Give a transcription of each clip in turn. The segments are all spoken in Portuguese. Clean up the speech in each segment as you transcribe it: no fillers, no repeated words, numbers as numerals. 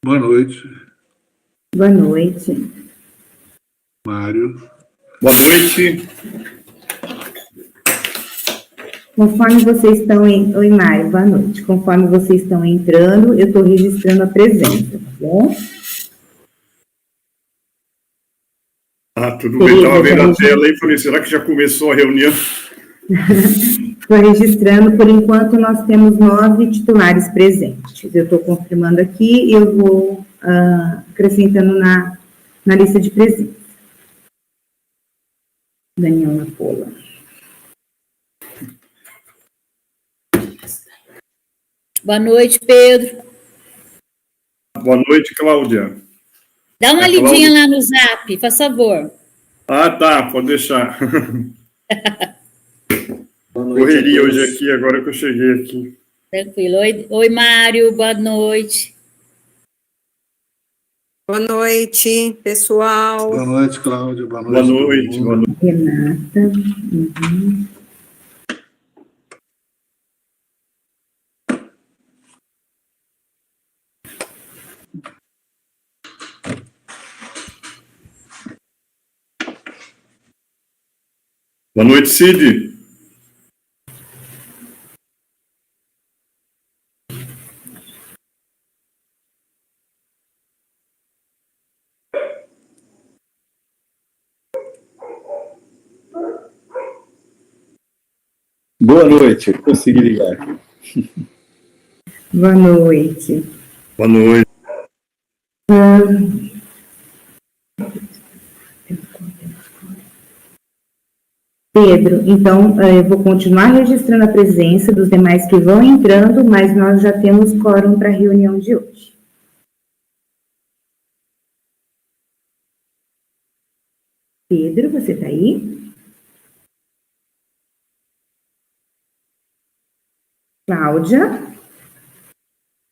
Boa noite. Boa noite. Mário. Boa noite. Conforme vocês estão Oi, Mário, boa noite. Conforme vocês estão entrando, eu estou registrando a presença, tá bom? Tudo bem. Estava vendo a tela e falei, será que já começou a reunião? Estou registrando, por enquanto nós temos 9 titulares presentes. Eu estou confirmando aqui e eu vou acrescentando na lista de presença. Daniel Napola. Boa noite, Pedro. Boa noite, Cláudia. Dá uma lidinha lá no Zap, faz favor. Tá, pode deixar. Correria hoje aqui, agora que eu cheguei aqui. Tranquilo. Oi, Mário, boa noite. Boa noite, pessoal. Boa noite, Cláudia. Boa noite. Boa noite. Renata. Uhum. Boa noite, Cid. Boa noite, consegui ligar. Boa noite. Boa noite. Pedro, então eu vou continuar registrando a presença dos demais que vão entrando, mas nós já temos quórum para a reunião de hoje. Pedro, você está aí? Cláudia?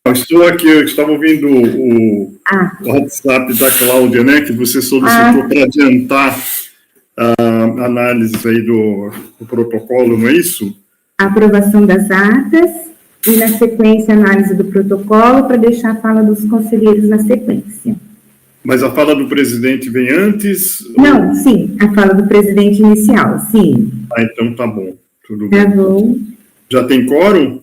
Eu estou aqui, eu estava ouvindo o WhatsApp da Cláudia, né, que você solicitou para adiantar a análise aí do protocolo, não é isso? A aprovação das atas e, na sequência, a análise do protocolo para deixar a fala dos conselheiros na sequência. Mas a fala do presidente vem antes? Não, sim, a fala do presidente inicial, sim. Então tá bom, tudo Tá bem. bom. Já tem quórum?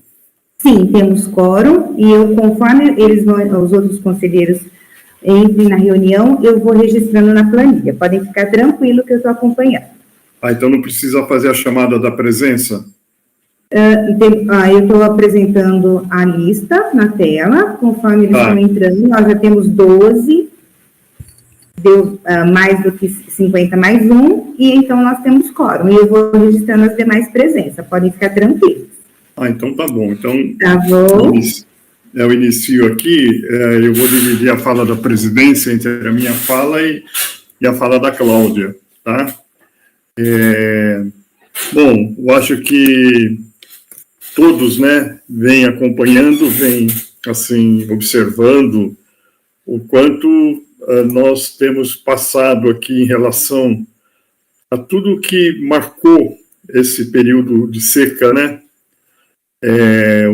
Sim, temos quórum, e eu, conforme os outros conselheiros entrem na reunião, eu vou registrando na planilha. Podem ficar tranquilos que eu estou acompanhando. Então não precisa fazer a chamada da presença? Eu estou apresentando a lista na tela, conforme eles estão entrando. Nós já temos 12, deu mais do que 50 mais 1, e então nós temos quórum. E eu vou registrando as demais presenças, podem ficar tranquilos. Então tá bom. Então, tá bom. Eu inicio aqui, eu vou dividir a fala da presidência entre a minha fala e a fala da Cláudia, tá? Bom, eu acho que todos, né, vêm acompanhando, vêm, assim, observando o quanto nós temos passado aqui em relação a tudo que marcou esse período de seca, né?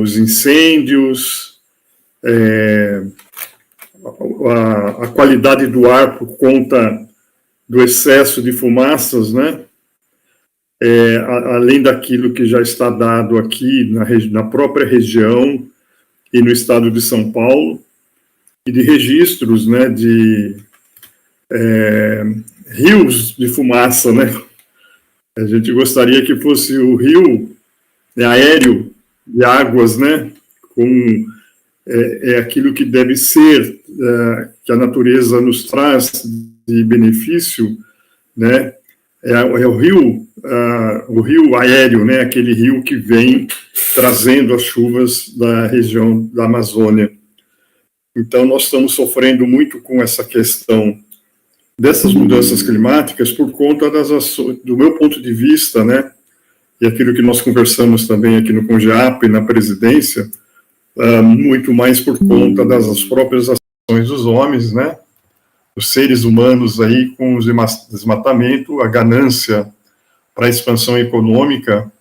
Os incêndios, a qualidade do ar por conta do excesso de fumaças, né? Além daquilo que já está dado aqui na própria região e no estado de São Paulo, e de registros, né, de rios de fumaça, né? A gente gostaria que fosse o rio aéreo de águas, né, com aquilo que deve ser, que a natureza nos traz de benefício, né, o rio aéreo, né, aquele rio que vem trazendo as chuvas da região da Amazônia. Então, nós estamos sofrendo muito com essa questão dessas mudanças climáticas por conta das ações, do meu ponto de vista, né, e aquilo que nós conversamos também aqui no CONGEAP, na presidência, muito mais por conta das próprias ações dos homens, né, os seres humanos aí com o desmatamento, a ganância para a expansão econômica,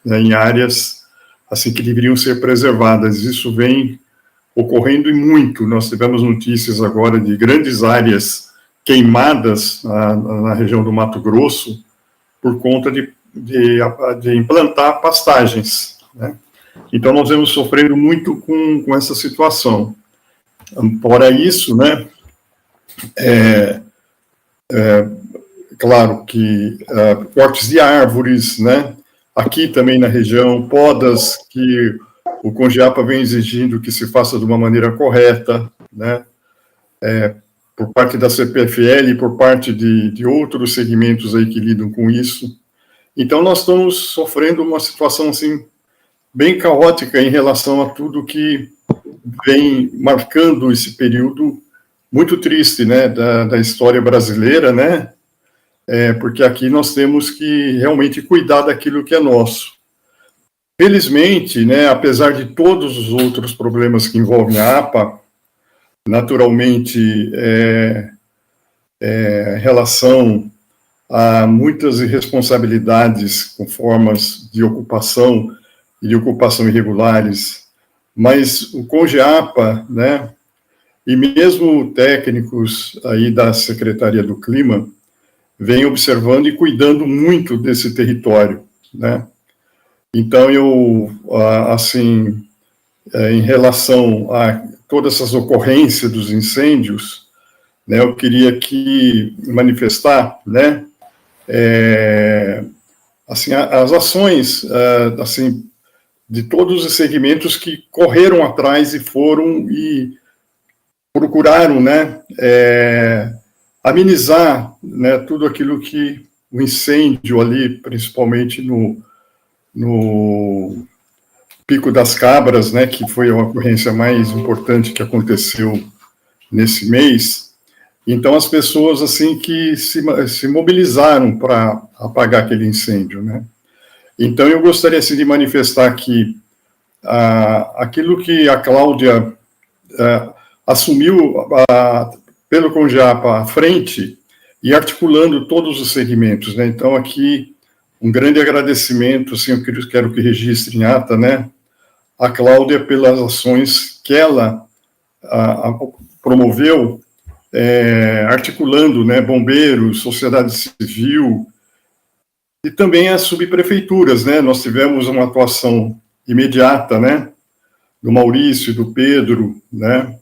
né, em áreas assim que deveriam ser preservadas. Isso vem ocorrendo e muito. Nós tivemos notícias agora de grandes áreas queimadas na região do Mato Grosso por conta de implantar pastagens, né? Então, nós vamos sofrendo muito com essa situação. Fora isso, né, claro que cortes de árvores, né, aqui também na região, podas que o CONGEAPA vem exigindo que se faça de uma maneira correta, né, por parte da CPFL e por parte de outros segmentos aí que lidam com isso. Então, nós estamos sofrendo uma situação, assim, bem caótica em relação a tudo que vem marcando esse período muito triste, né, da história brasileira, né, porque aqui nós temos que realmente cuidar daquilo que é nosso. Felizmente, né, apesar de todos os outros problemas que envolvem a APA, naturalmente, relação a muitas irresponsabilidades com formas de ocupação e de ocupação irregulares, mas o CONGEAPA, né, e mesmo técnicos aí da Secretaria do Clima, vêm observando e cuidando muito desse território, né. Então, eu, assim, em relação a todas essas ocorrências dos incêndios, né, eu queria aqui manifestar, né, assim, as ações, assim, de todos os segmentos que correram atrás e foram e procuraram, né, amenizar, né, tudo aquilo que o incêndio ali, principalmente no Pico das Cabras, né, que foi a ocorrência mais importante que aconteceu nesse mês. Então, as pessoas, assim, que se mobilizaram para apagar aquele incêndio, né. Então, eu gostaria, assim, de manifestar aqui aquilo que a Cláudia assumiu pelo CONGEAPA à frente e articulando todos os segmentos, né. Então, aqui, um grande agradecimento, assim, eu quero que registre em ata, né, a Cláudia pelas ações que ela promoveu, articulando, né, bombeiros, sociedade civil, e também as subprefeituras, né, nós tivemos uma atuação imediata, né, do Maurício e do Pedro, né,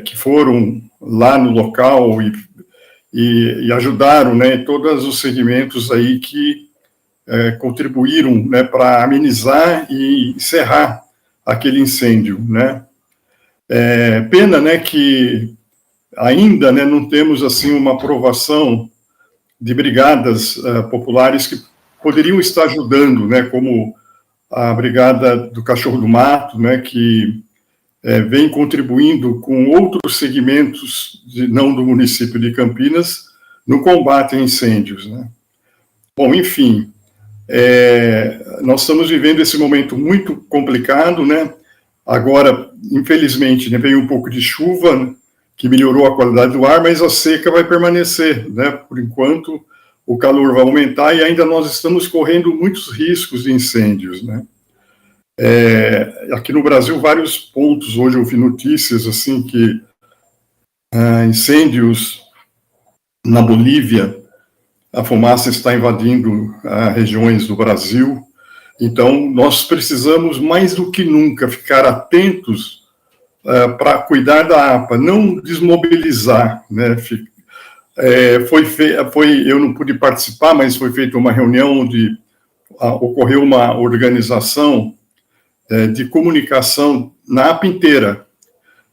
que foram lá no local e ajudaram, né, todos os segmentos aí que contribuíram, né, para amenizar e encerrar aquele incêndio, né. Pena, né, que ainda, né, não temos, assim, uma aprovação de brigadas populares que poderiam estar ajudando, né, como a Brigada do Cachorro do Mato, né, que vem contribuindo com outros segmentos, não do município de Campinas, no combate a incêndios, né. Bom, enfim, nós estamos vivendo esse momento muito complicado, né. Agora, infelizmente, né, veio um pouco de chuva, né, que melhorou a qualidade do ar, mas a seca vai permanecer, né, por enquanto o calor vai aumentar e ainda nós estamos correndo muitos riscos de incêndios, né. Aqui no Brasil, vários pontos, hoje eu vi notícias, assim, que incêndios na Bolívia, a fumaça está invadindo regiões do Brasil, então nós precisamos mais do que nunca ficar atentos para cuidar da APA, não desmobilizar, né. Eu não pude participar, mas foi feita uma reunião onde ocorreu uma organização de comunicação na APA inteira,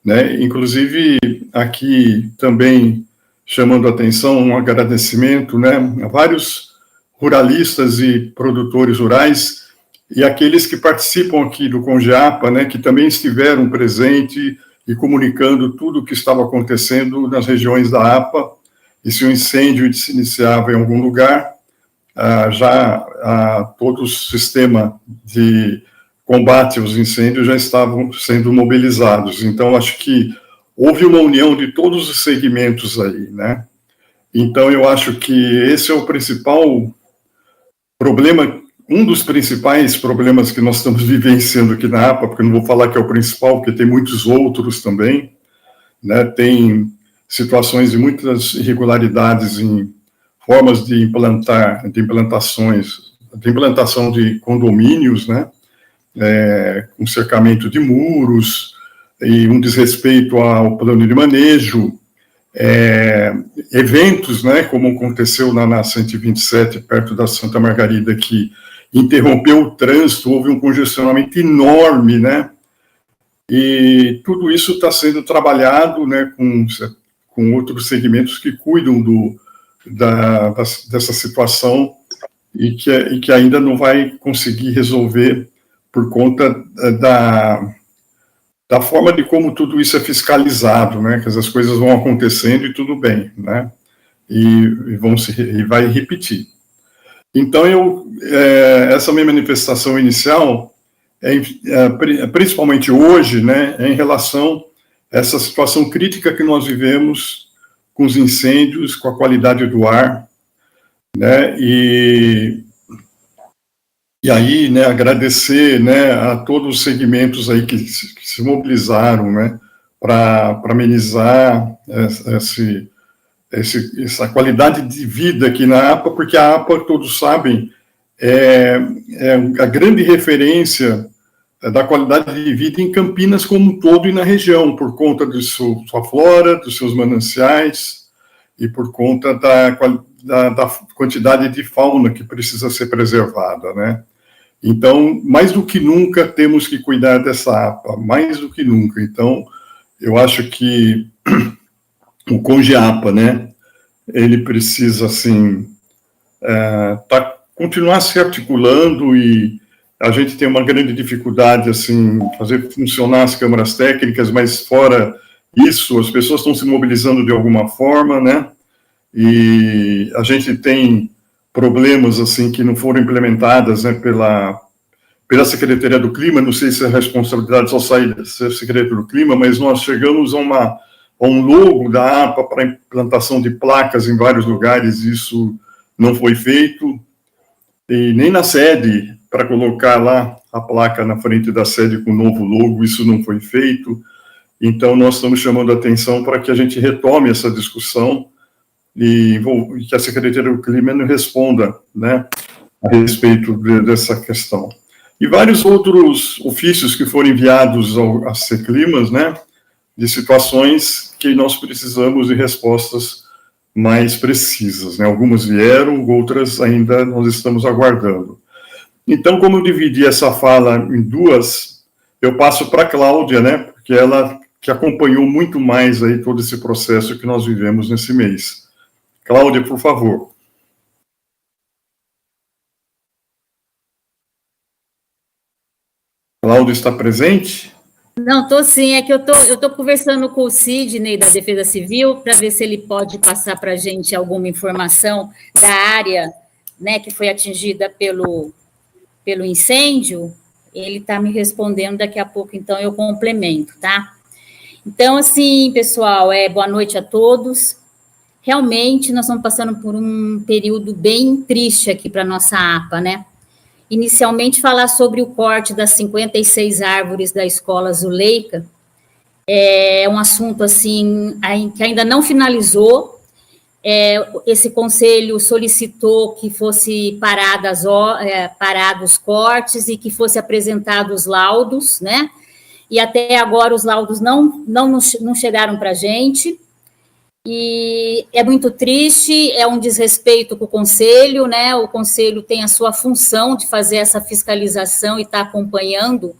né, inclusive aqui também chamando a atenção, um agradecimento, né, a vários ruralistas e produtores rurais e aqueles que participam aqui do CONGEAPA, né, que também estiveram presentes e comunicando tudo o que estava acontecendo nas regiões da APA, e se o incêndio se iniciava em algum lugar, todo o sistema de combate aos incêndios já estavam sendo mobilizados. Então, acho que houve uma união de todos os segmentos aí, né? Então, eu acho que esse é o principal problema um dos principais problemas que nós estamos vivenciando aqui na APA, porque eu não vou falar que é o principal, porque tem muitos outros também, né? Tem situações de muitas irregularidades em formas de implantação de condomínios, né? Um cercamento de muros e um desrespeito ao plano de manejo, eventos, né, como aconteceu na 127, perto da Santa Margarida, que interrompeu o trânsito, houve um congestionamento enorme, né, e tudo isso está sendo trabalhado, né, com outros segmentos que cuidam dessa situação e que ainda não vai conseguir resolver por conta da forma de como tudo isso é fiscalizado, né, que as coisas vão acontecendo e tudo bem, né, e vai repetir. Então, essa minha manifestação inicial, principalmente hoje, né, é em relação a essa situação crítica que nós vivemos com os incêndios, com a qualidade do ar, né, e aí, né, agradecer, né, a todos os segmentos aí que se mobilizaram, né, para amenizar essa qualidade de vida aqui na APA, porque a APA, todos sabem, é a grande referência da qualidade de vida em Campinas como um todo e na região, por conta de sua flora, dos seus mananciais e por conta da quantidade de fauna que precisa ser preservada, né? Então, mais do que nunca, temos que cuidar dessa APA, mais do que nunca. Então, eu acho que o CONGEAPA, né, ele precisa, assim, continuar se articulando, e a gente tem uma grande dificuldade, assim, fazer funcionar as câmaras técnicas, mas fora isso, as pessoas estão se mobilizando de alguma forma, né, e a gente tem problemas, assim, que não foram implementadas, né, pela Secretaria do Clima, não sei se a responsabilidade só sai da Secretaria do Clima, mas nós chegamos a um logo da APA para implantação de placas em vários lugares, isso não foi feito, e nem na sede, para colocar lá a placa na frente da sede com o novo logo, isso não foi feito. Então, nós estamos chamando a atenção para que a gente retome essa discussão e que a Secretaria do Clima nos responda, né, a respeito dessa questão. E vários outros ofícios que foram enviados à Seclimas, né, de situações que nós precisamos de respostas mais precisas, né? Algumas vieram, outras ainda nós estamos aguardando. Então, como eu dividi essa fala em duas, eu passo para a Cláudia, né, porque ela que acompanhou muito mais aí todo esse processo que nós vivemos nesse mês. Cláudia, por favor. Cláudia está presente? Não, estou sim, é que eu tô conversando com o Sidney da Defesa Civil para ver se ele pode passar para a gente alguma informação da área, né, que foi atingida pelo incêndio. Ele está me respondendo daqui a pouco, então eu complemento, tá? Então, assim, pessoal, boa noite a todos. Realmente, nós estamos passando por um período bem triste aqui para a nossa APA, né? Inicialmente, falar sobre o corte das 56 árvores da Escola Zuleika é um assunto, assim, que ainda não finalizou. Esse conselho solicitou que fosse parados os cortes e que fosse apresentados os laudos, né? E até agora os laudos não chegaram para a gente. E é muito triste, é um desrespeito com o Conselho, né? O Conselho tem a sua função de fazer essa fiscalização e está acompanhando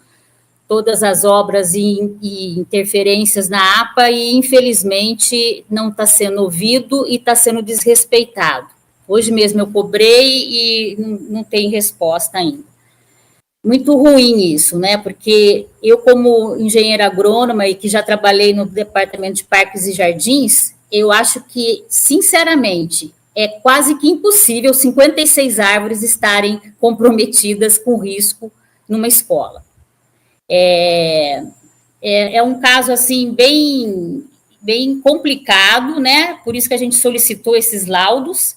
todas as obras e interferências na APA e, infelizmente, não está sendo ouvido e está sendo desrespeitado. Hoje mesmo eu cobrei e não tem resposta ainda. Muito ruim isso, né? Porque eu, como engenheira agrônoma e que já trabalhei no Departamento de Parques e Jardins, eu acho que, sinceramente, é quase que impossível 56 árvores estarem comprometidas com risco numa escola. É um caso, assim, bem complicado, né? Por isso que a gente solicitou esses laudos.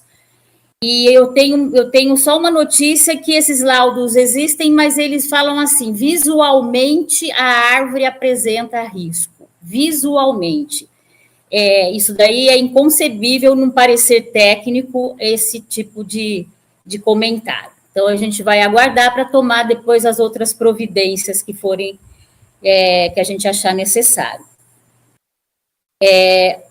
E eu tenho só uma notícia que esses laudos existem, mas eles falam assim, visualmente a árvore apresenta risco, visualmente. Isso daí é inconcebível num parecer técnico esse tipo de comentário. Então, a gente vai aguardar para tomar depois as outras providências que forem, que a gente achar necessário.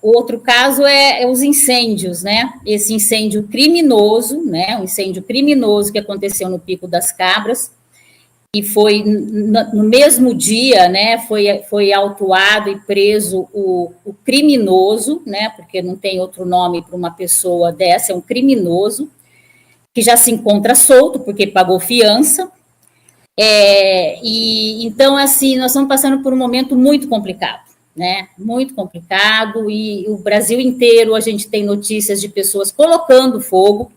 Outro caso é os incêndios, né? Esse incêndio criminoso, né? Um incêndio criminoso que aconteceu no Pico das Cabras, e foi no mesmo dia, né? Foi autuado e preso o criminoso, né? Porque não tem outro nome para uma pessoa dessa, é um criminoso, que já se encontra solto, porque pagou fiança. E então, assim, nós estamos passando por um momento muito complicado, né? Muito complicado, e o Brasil inteiro a gente tem notícias de pessoas colocando fogo,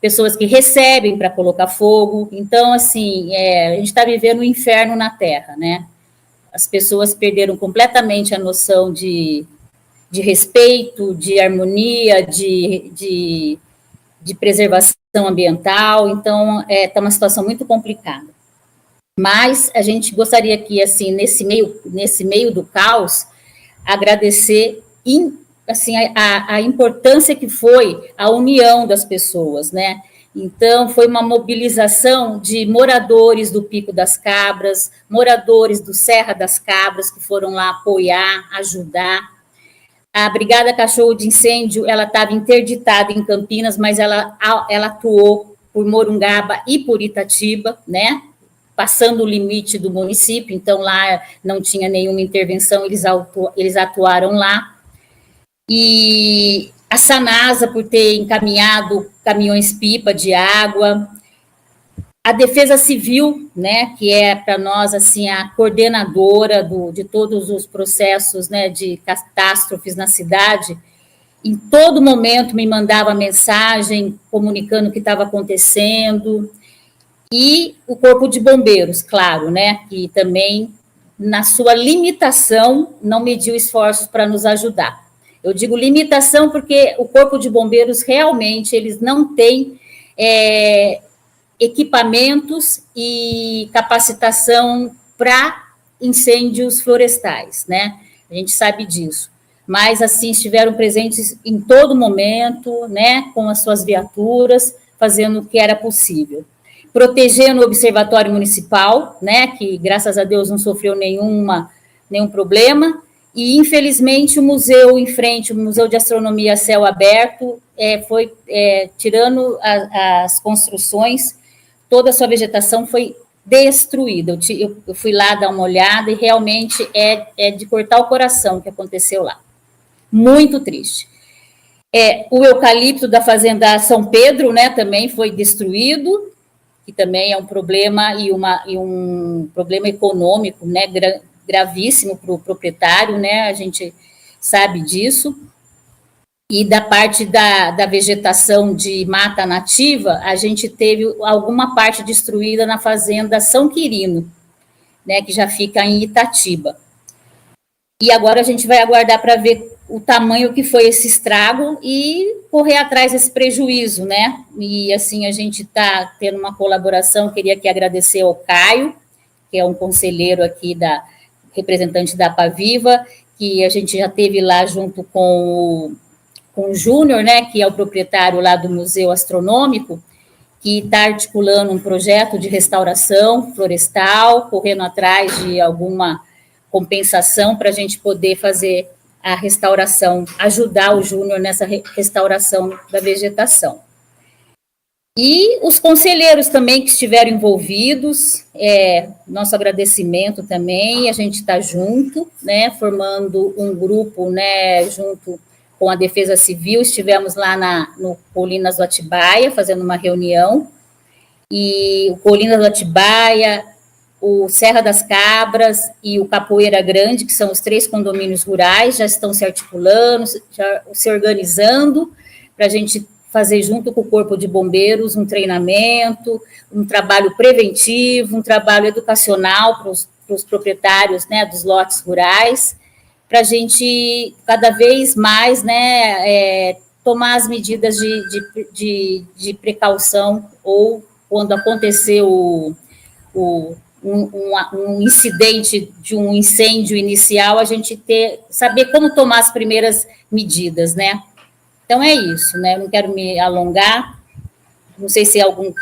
pessoas que recebem para colocar fogo. Então, assim, a gente está vivendo um inferno na Terra, né? As pessoas perderam completamente a noção de respeito, de harmonia, de preservação ambiental. Então, está uma situação muito complicada. Mas a gente gostaria que, assim, nesse meio do caos, agradecer assim, a importância que foi a união das pessoas, né? Então, foi uma mobilização de moradores do Pico das Cabras, moradores do Serra das Cabras, que foram lá apoiar, ajudar. A Brigada Cachorro de Incêndio, ela estava interditada em Campinas, mas ela atuou por Morungaba e por Itatiba, né? Passando o limite do município, então lá não tinha nenhuma intervenção, eles atuaram lá. E a Sanasa, por ter encaminhado caminhões-pipa de água, a Defesa Civil, né, que é para nós assim a coordenadora de todos os processos, né, de catástrofes na cidade, em todo momento me mandava mensagem comunicando o que estava acontecendo. E o Corpo de Bombeiros, claro, né, que também, na sua limitação, não mediu esforços para nos ajudar. Eu digo limitação porque o Corpo de Bombeiros, realmente, eles não têm equipamentos e capacitação para incêndios florestais, né, a gente sabe disso. Mas, assim, estiveram presentes em todo momento, né, com as suas viaturas, fazendo o que era possível. Protegendo o Observatório Municipal, né, que, graças a Deus, não sofreu nenhum problema, e, infelizmente, o museu em frente, o Museu de Astronomia a Céu Aberto, foi tirando as construções, toda a sua vegetação foi destruída. Eu fui lá dar uma olhada e, realmente, é de cortar o coração o que aconteceu lá. Muito triste. O eucalipto da Fazenda São Pedro, né, também foi destruído, que também é um problema e um problema econômico, né, gravíssimo para o proprietário, né, a gente sabe disso. E da parte da vegetação de mata nativa, a gente teve alguma parte destruída na Fazenda São Quirino, né, que já fica em Itatiba. E agora a gente vai aguardar para ver o tamanho que foi esse estrago e correr atrás desse prejuízo, né? E, assim, a gente está tendo uma colaboração, queria aqui agradecer ao Caio, que é um conselheiro aqui, representante da Apaviva, que a gente já teve lá junto com o Júnior, né, que é o proprietário lá do Museu Astronômico, que está articulando um projeto de restauração florestal, correndo atrás de alguma compensação para a gente poder fazer a restauração, ajudar o Júnior nessa restauração da vegetação. E os conselheiros também que estiveram envolvidos, nosso agradecimento também, a gente está junto, né, formando um grupo, né, junto com a Defesa Civil, estivemos lá no Colinas do Atibaia, fazendo uma reunião, e o Colinas do Atibaia, o Serra das Cabras e o Capoeira Grande, que são os 3 condomínios rurais, já estão se articulando, já se organizando, para a gente fazer junto com o Corpo de Bombeiros um treinamento, um trabalho preventivo, um trabalho educacional para os proprietários, né, dos lotes rurais, para a gente cada vez mais, né, tomar as medidas de precaução, ou quando acontecer um incidente de um incêndio inicial, a gente saber como tomar as primeiras medidas, né? Então, é isso, né? Eu não quero me alongar, não sei se algum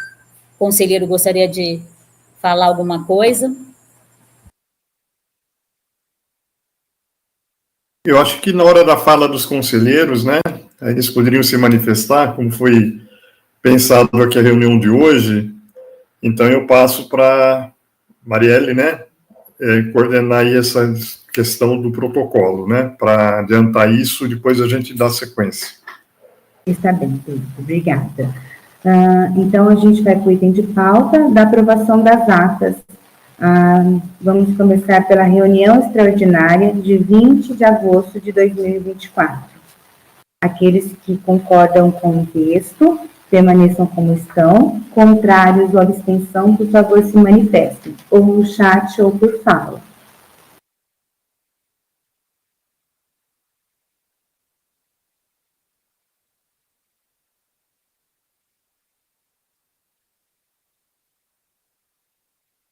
conselheiro gostaria de falar alguma coisa. Eu acho que na hora da fala dos conselheiros, né, eles poderiam se manifestar, como foi pensado aqui a reunião de hoje. Então, eu passo para Marielle, né, coordenar aí essa questão do protocolo, né, para adiantar isso, depois a gente dá sequência. Está bem, Pedro, obrigada. Então, a gente vai para o item de pauta da aprovação das atas. Vamos começar pela reunião extraordinária de 20 de agosto de 2024. Aqueles que concordam com o texto, permaneçam como estão. Contrários ou abstenção, por favor, se manifestem, ou no chat ou por fala.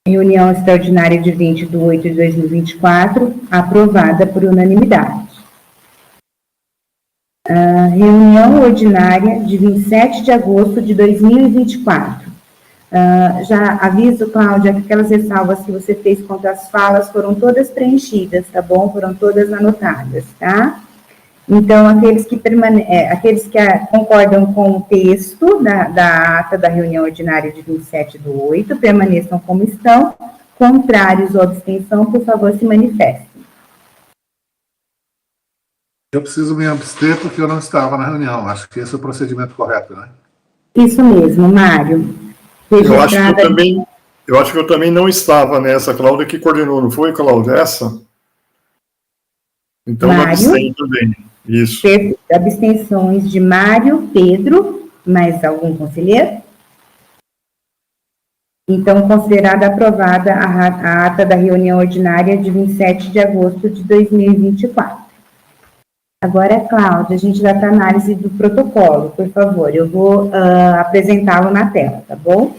Reunião extraordinária de 20 de 8 de 2024, aprovada por unanimidade. Reunião ordinária de 27 de agosto de 2024. Já aviso, Cláudia, que aquelas ressalvas que você fez contra as falas foram todas preenchidas, tá bom? Foram todas anotadas, tá? Então, aqueles que concordam com o texto da ata da reunião ordinária de 27 do 8, permaneçam como estão. Contrários ou abstenção, por favor, se manifestem. Eu preciso me abster porque eu não estava na reunião. Acho que esse é o procedimento correto, né? Isso mesmo, Mário. Eu acho que eu também não estava nessa, Cláudia, que coordenou, não foi, Cláudia, essa? Então, Mário, eu abstenho também. Isso. Abstenções de Mário, Pedro, mais algum conselheiro? Então, considerada aprovada a ata da reunião ordinária de 27 de agosto de 2024. Agora, Cláudia, a gente vai para a análise do protocolo, por favor. Eu vou apresentá-lo na tela, tá bom?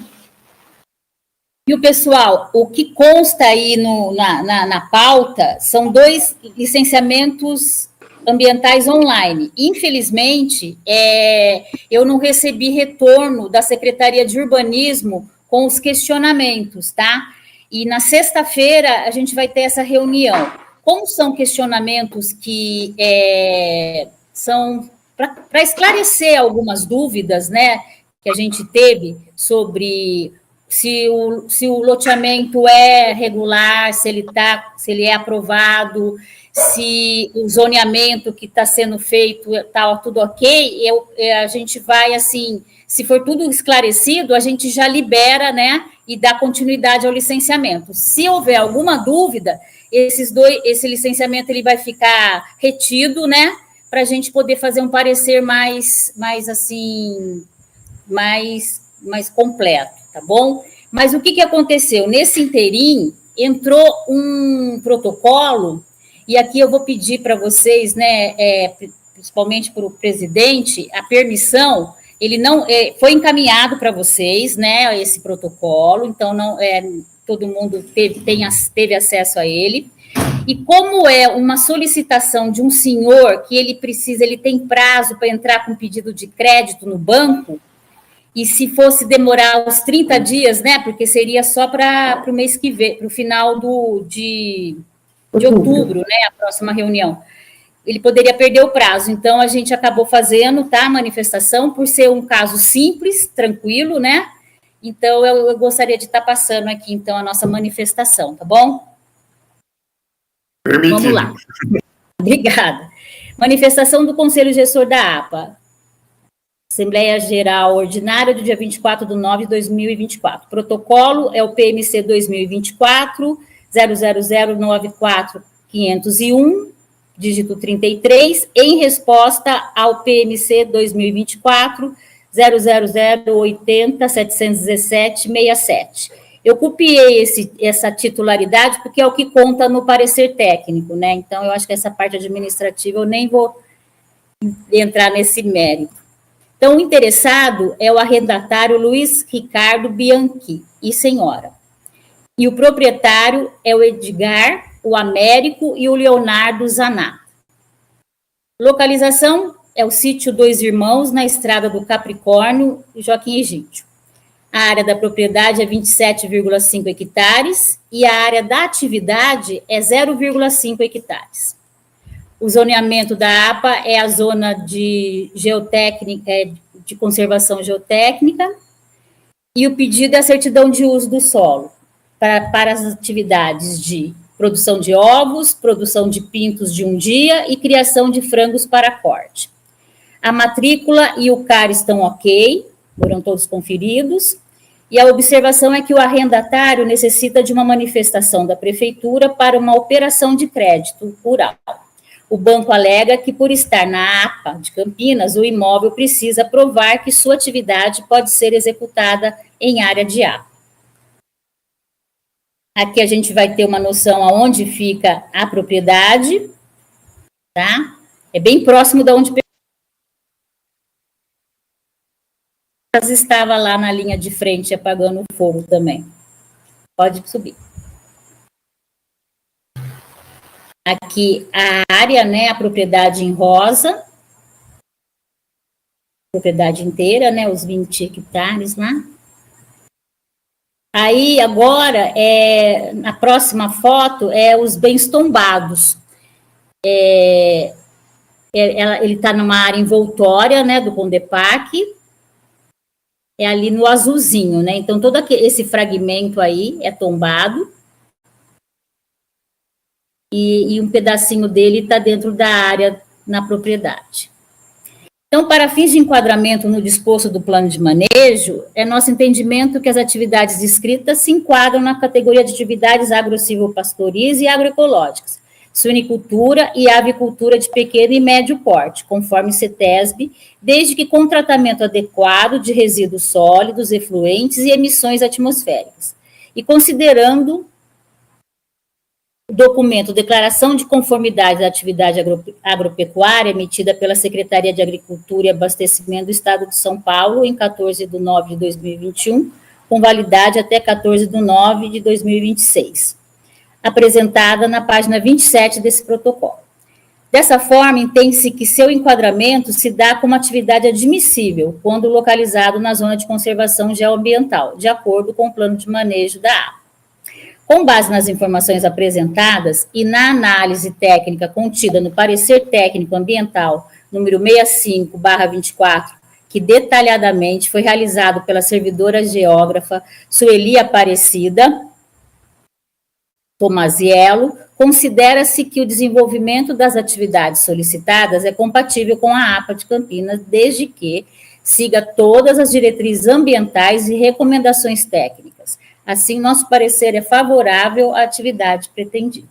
E o pessoal, o que consta aí na pauta são 2 licenciamentos ambientais online. Infelizmente, eu não recebi retorno da Secretaria de Urbanismo com os questionamentos, tá? E na sexta-feira a gente vai ter essa reunião. Como são questionamentos que são para esclarecer algumas dúvidas, né, que a gente teve sobre se o loteamento é regular, se ele é aprovado, se o zoneamento que está sendo feito está tudo ok, a gente vai, assim, se for tudo esclarecido, a gente já libera, né, e dá continuidade ao licenciamento. Se houver alguma dúvida, esse licenciamento ele vai ficar retido, né, para a gente poder fazer um parecer mais completo, tá bom? Mas o que aconteceu? Nesse interim, entrou um protocolo, e aqui eu vou pedir para vocês, né, principalmente para o presidente, a permissão, ele não foi encaminhado para vocês, né, esse protocolo, então não todo mundo teve acesso a ele. E como é uma solicitação de um senhor que ele tem prazo para entrar com pedido de crédito no banco, e se fosse demorar os 30 dias, né, porque seria só para o mês que vem, para o final de outubro, né, a próxima reunião, ele poderia perder o prazo. Então, a gente acabou fazendo, tá, a manifestação, por ser um caso simples, tranquilo, né, então eu gostaria de estar passando aqui, então, a nossa manifestação, tá bom? Permitido. Vamos lá. Obrigada. Manifestação do Conselho Gestor da APA. Assembleia Geral Ordinária do dia 24 de 9 de 2024. Protocolo é o PMC 2024, 00094-501, dígito 33, em resposta ao PMC 2024, 00080-717-67. Eu copiei essa titularidade porque é o que conta no parecer técnico, né? Então, eu acho que essa parte administrativa eu nem vou entrar nesse mérito. Então, o interessado é o arrendatário Luiz Ricardo Bianchi e senhora. E o proprietário é o Edgar, o Américo e o Leonardo Zanata. Localização é o sítio Dois Irmãos, na estrada do Capricórnio, Joaquim Egídio. A área da propriedade é 27,5 hectares e a área da atividade é 0,5 hectares. O zoneamento da APA é a zona de geotécnica, de conservação geotécnica, e o pedido é a certidão de uso do solo para as atividades de produção de ovos, produção de pintos de um dia e criação de frangos para corte. A matrícula e o CAR estão ok, foram todos conferidos, e a observação é que o arrendatário necessita de uma manifestação da prefeitura para uma operação de crédito rural. O banco alega que, por estar na APA de Campinas, o imóvel precisa provar que sua atividade pode ser executada em área de APA. Aqui a gente vai ter uma noção aonde fica a propriedade, tá? É bem próximo de onde estava lá na linha de frente apagando o fogo também. Pode subir. Aqui a área, né, a propriedade em rosa, propriedade inteira, né, os 20 hectares lá. Aí, agora, na próxima foto, os bens tombados. Ele está numa área envoltória, né, do Condepac, é ali no azulzinho, né, então todo esse fragmento aí é tombado, e um pedacinho dele está dentro da área na propriedade. Então, para fins de enquadramento no disposto do plano de manejo, é nosso entendimento que as atividades descritas se enquadram na categoria de atividades agro-silvopastoris e agroecológicas, suinicultura e avicultura de pequeno e médio porte, conforme CETESB, desde que com tratamento adequado de resíduos sólidos, efluentes e emissões atmosféricas. E considerando o documento Declaração de Conformidade da Atividade Agropecuária, emitida pela Secretaria de Agricultura e Abastecimento do Estado de São Paulo, em 14 de nove de 2021, com validade até 14 de nove de 2026, apresentada na página 27 desse protocolo. Dessa forma, entende-se que seu enquadramento se dá como atividade admissível, quando localizado na zona de conservação geoambiental, de acordo com o plano de manejo da APA. Com base nas informações apresentadas e na análise técnica contida no parecer técnico ambiental número 65/24, que detalhadamente foi realizado pela servidora geógrafa Sueli Aparecida Tomaziello, considera-se que o desenvolvimento das atividades solicitadas é compatível com a APA de Campinas, desde que siga todas as diretrizes ambientais e recomendações técnicas. Assim, nosso parecer é favorável à atividade pretendida.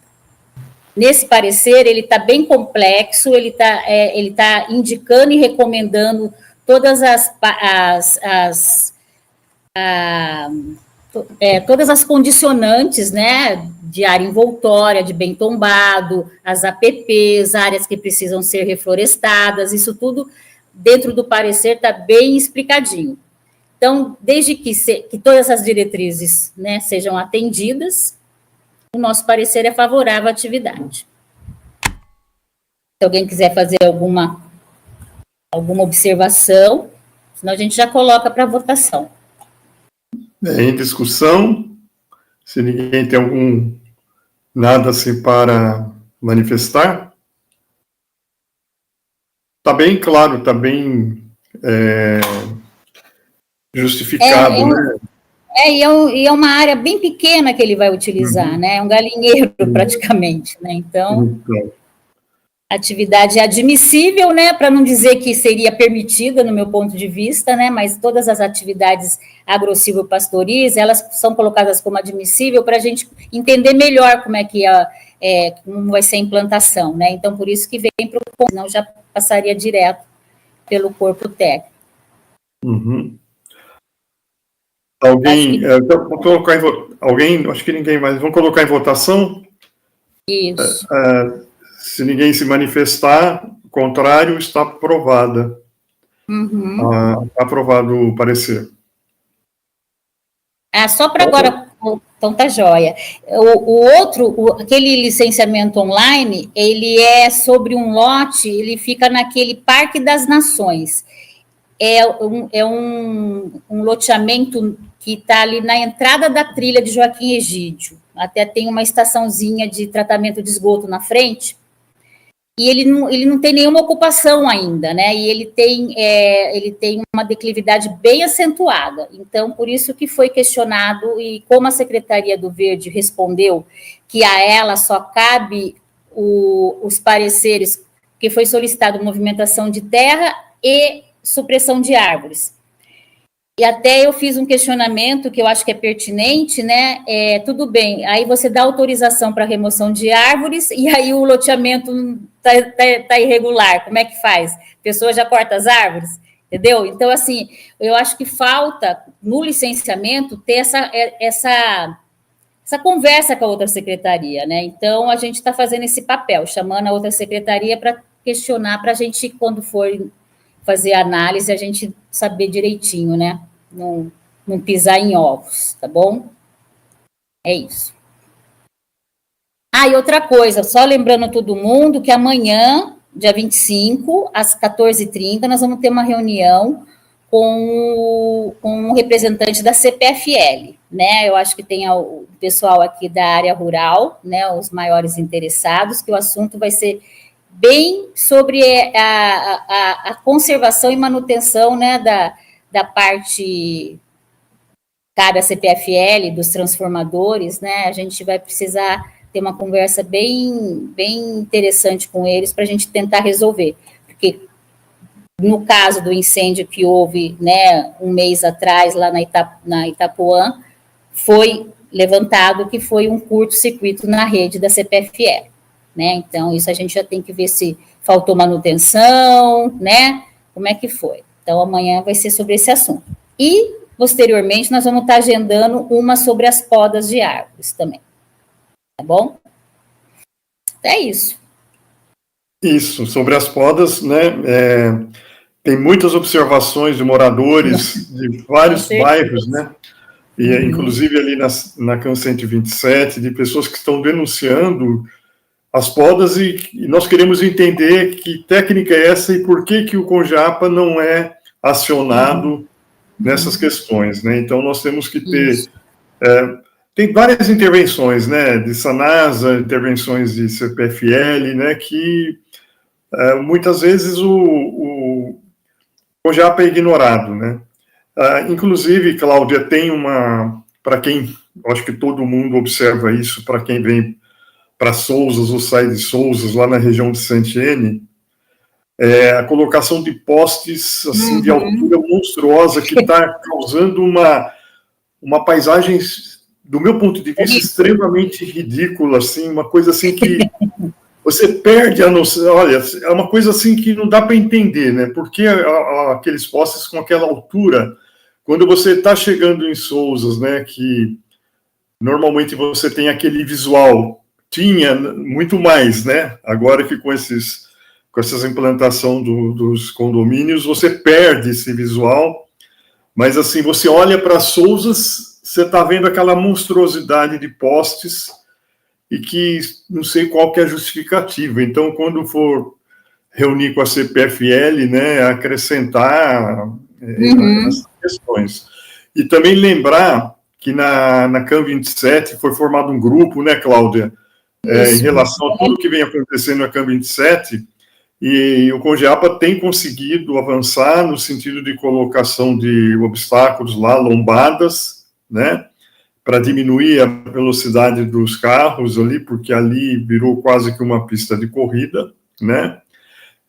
Nesse parecer, ele está bem complexo, ele tá indicando e recomendando todas todas as condicionantes, né, de área envoltória, de bem tombado, as APPs, áreas que precisam ser reflorestadas, isso tudo dentro do parecer está bem explicadinho. Então, desde que todas as diretrizes, né, sejam atendidas, o nosso parecer é favorável à atividade. Se alguém quiser fazer alguma observação, senão a gente já coloca para votação. Em discussão, se ninguém tem nada assim para manifestar, está bem claro, está bem justificado, né? E é uma área bem pequena que ele vai utilizar, né? É um galinheiro praticamente, né? Então, a atividade é admissível, né? Para não dizer que seria permitida, no meu ponto de vista, né? Mas todas as atividades agro-silvopastoris, elas são colocadas como admissível para a gente entender melhor como é que como vai ser a implantação, né? Então, por isso que vem para o senão já passaria direto pelo corpo técnico. Uhum. Alguém, vamos colocar acho que ninguém mais, vamos colocar em votação? Isso. Se ninguém se manifestar, contrário, está aprovada. Aprovado o parecer. Só para agora, então tá joia. Aquele licenciamento online, ele é sobre um lote, ele fica naquele Parque das Nações. É um loteamento que está ali na entrada da trilha de Joaquim Egídio. Até tem uma estaçãozinha de tratamento de esgoto na frente. E ele não tem nenhuma ocupação ainda, né? E ele tem uma declividade bem acentuada. Então, por isso que foi questionado, e como a Secretaria do Verde respondeu que a ela só cabe os pareceres, que foi solicitado movimentação de terra e supressão de árvores. E até eu fiz um questionamento que eu acho que é pertinente, né? Tudo bem, aí você dá autorização para remoção de árvores e aí o loteamento tá irregular, como é que faz? A pessoa já corta as árvores, entendeu? Então, assim, eu acho que falta, no licenciamento, ter essa conversa com a outra secretaria, né? Então, a gente está fazendo esse papel, chamando a outra secretaria para questionar, para a gente, quando for fazer a análise, a gente saber direitinho, né? Não pisar em ovos, tá bom? É isso. E outra coisa, só lembrando todo mundo que amanhã, dia 25, às 14h30, nós vamos ter uma reunião com um representante da CPFL, né? Eu acho que tem o pessoal aqui da área rural, né? Os maiores interessados, que o assunto vai ser bem sobre a conservação e manutenção, né, da parte, cabe à CPFL, dos transformadores, né? A gente vai precisar ter uma conversa bem interessante com eles para a gente tentar resolver, porque no caso do incêndio que houve, né, um mês atrás, lá na Itapuã, foi levantado que foi um curto-circuito na rede da CPFL. Né? Então, isso a gente já tem que ver se faltou manutenção, né? Como é que foi. Então, amanhã vai ser sobre esse assunto. E, posteriormente, nós vamos estar agendando uma sobre as podas de árvores também. Tá bom? É isso. Isso, sobre as podas, né? Tem muitas observações de moradores de vários bairros, né? E, inclusive, ali na CAN 127, de pessoas que estão denunciando as podas, e nós queremos entender que técnica é essa e por que o CONJAPA não é acionado nessas questões, né? Então, nós temos que ter... tem várias intervenções, né? De SANASA, intervenções de CPFL, né? Que muitas vezes o CONJAPA é ignorado, né? Inclusive, Cláudia, tem para quem... acho que todo mundo observa isso, para quem vem para Sousas ou sai de Sousas, lá na região de Saint-Étienne, a colocação de postes assim, de altura monstruosa, que está causando uma paisagem, do meu ponto de vista, extremamente ridícula, assim, uma coisa assim que você perde a noção. Olha, é uma coisa assim que não dá para entender, né? Porque aqueles postes com aquela altura, quando você está chegando em Sousas, né, que normalmente você tem aquele visual... Tinha muito mais, né? Agora que com essas implantação dos condomínios, você perde esse visual, mas assim, você olha para Sousas, você está vendo aquela monstruosidade de postes e que não sei qual que é a justificativa. Então, quando for reunir com a CPFL, né, acrescentar essas questões. E também lembrar que na CAN 27 foi formado um grupo, né, Cláudia? Em relação a tudo que vem acontecendo na CAN 27, e o CONJAPA tem conseguido avançar no sentido de colocação de obstáculos lá, lombadas, né, para diminuir a velocidade dos carros ali, porque ali virou quase que uma pista de corrida, né.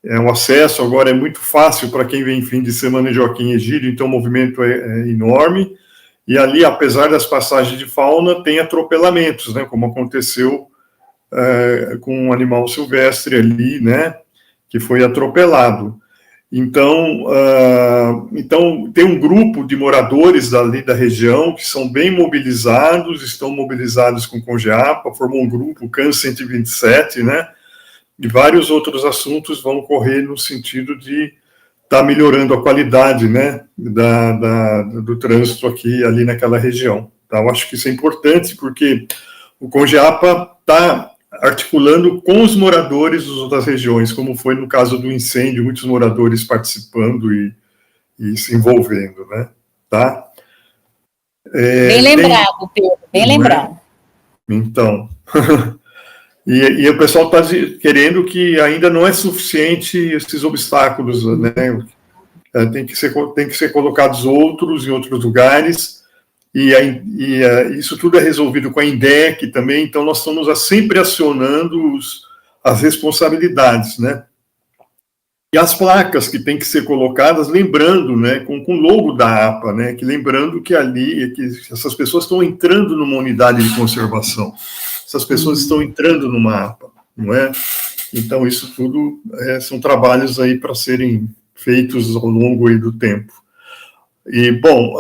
O acesso agora é muito fácil para quem vem em fim de semana em Joaquim Egídio, então o movimento é enorme, e ali, apesar das passagens de fauna, tem atropelamentos, né, como aconteceu com um animal silvestre ali, né, que foi atropelado. Então, tem um grupo de moradores dali da região que são bem mobilizados, estão mobilizados com o CONJAPA, formou um grupo, CAN 127, né, e vários outros assuntos vão correr no sentido de estar melhorando a qualidade, né, do trânsito aqui, ali naquela região. Então, eu acho que isso é importante, porque o CONGEAPA está articulando com os moradores das outras regiões, como foi no caso do incêndio, muitos moradores participando e se envolvendo, né, tá? Bem lembrado, Pedro, bem lembrado. Então, e o pessoal está querendo que ainda não é suficiente esses obstáculos, né? Tem que ser colocados outros em outros lugares, isso tudo é resolvido com a INDEC também, então nós estamos sempre acionando as responsabilidades, né? E as placas que têm que ser colocadas, lembrando, né, com o logo da APA, né, que lembrando que ali, que essas pessoas estão entrando numa unidade de conservação, essas pessoas estão entrando numa APA, não é? Então, isso tudo são trabalhos aí para serem feitos ao longo aí do tempo. E, bom,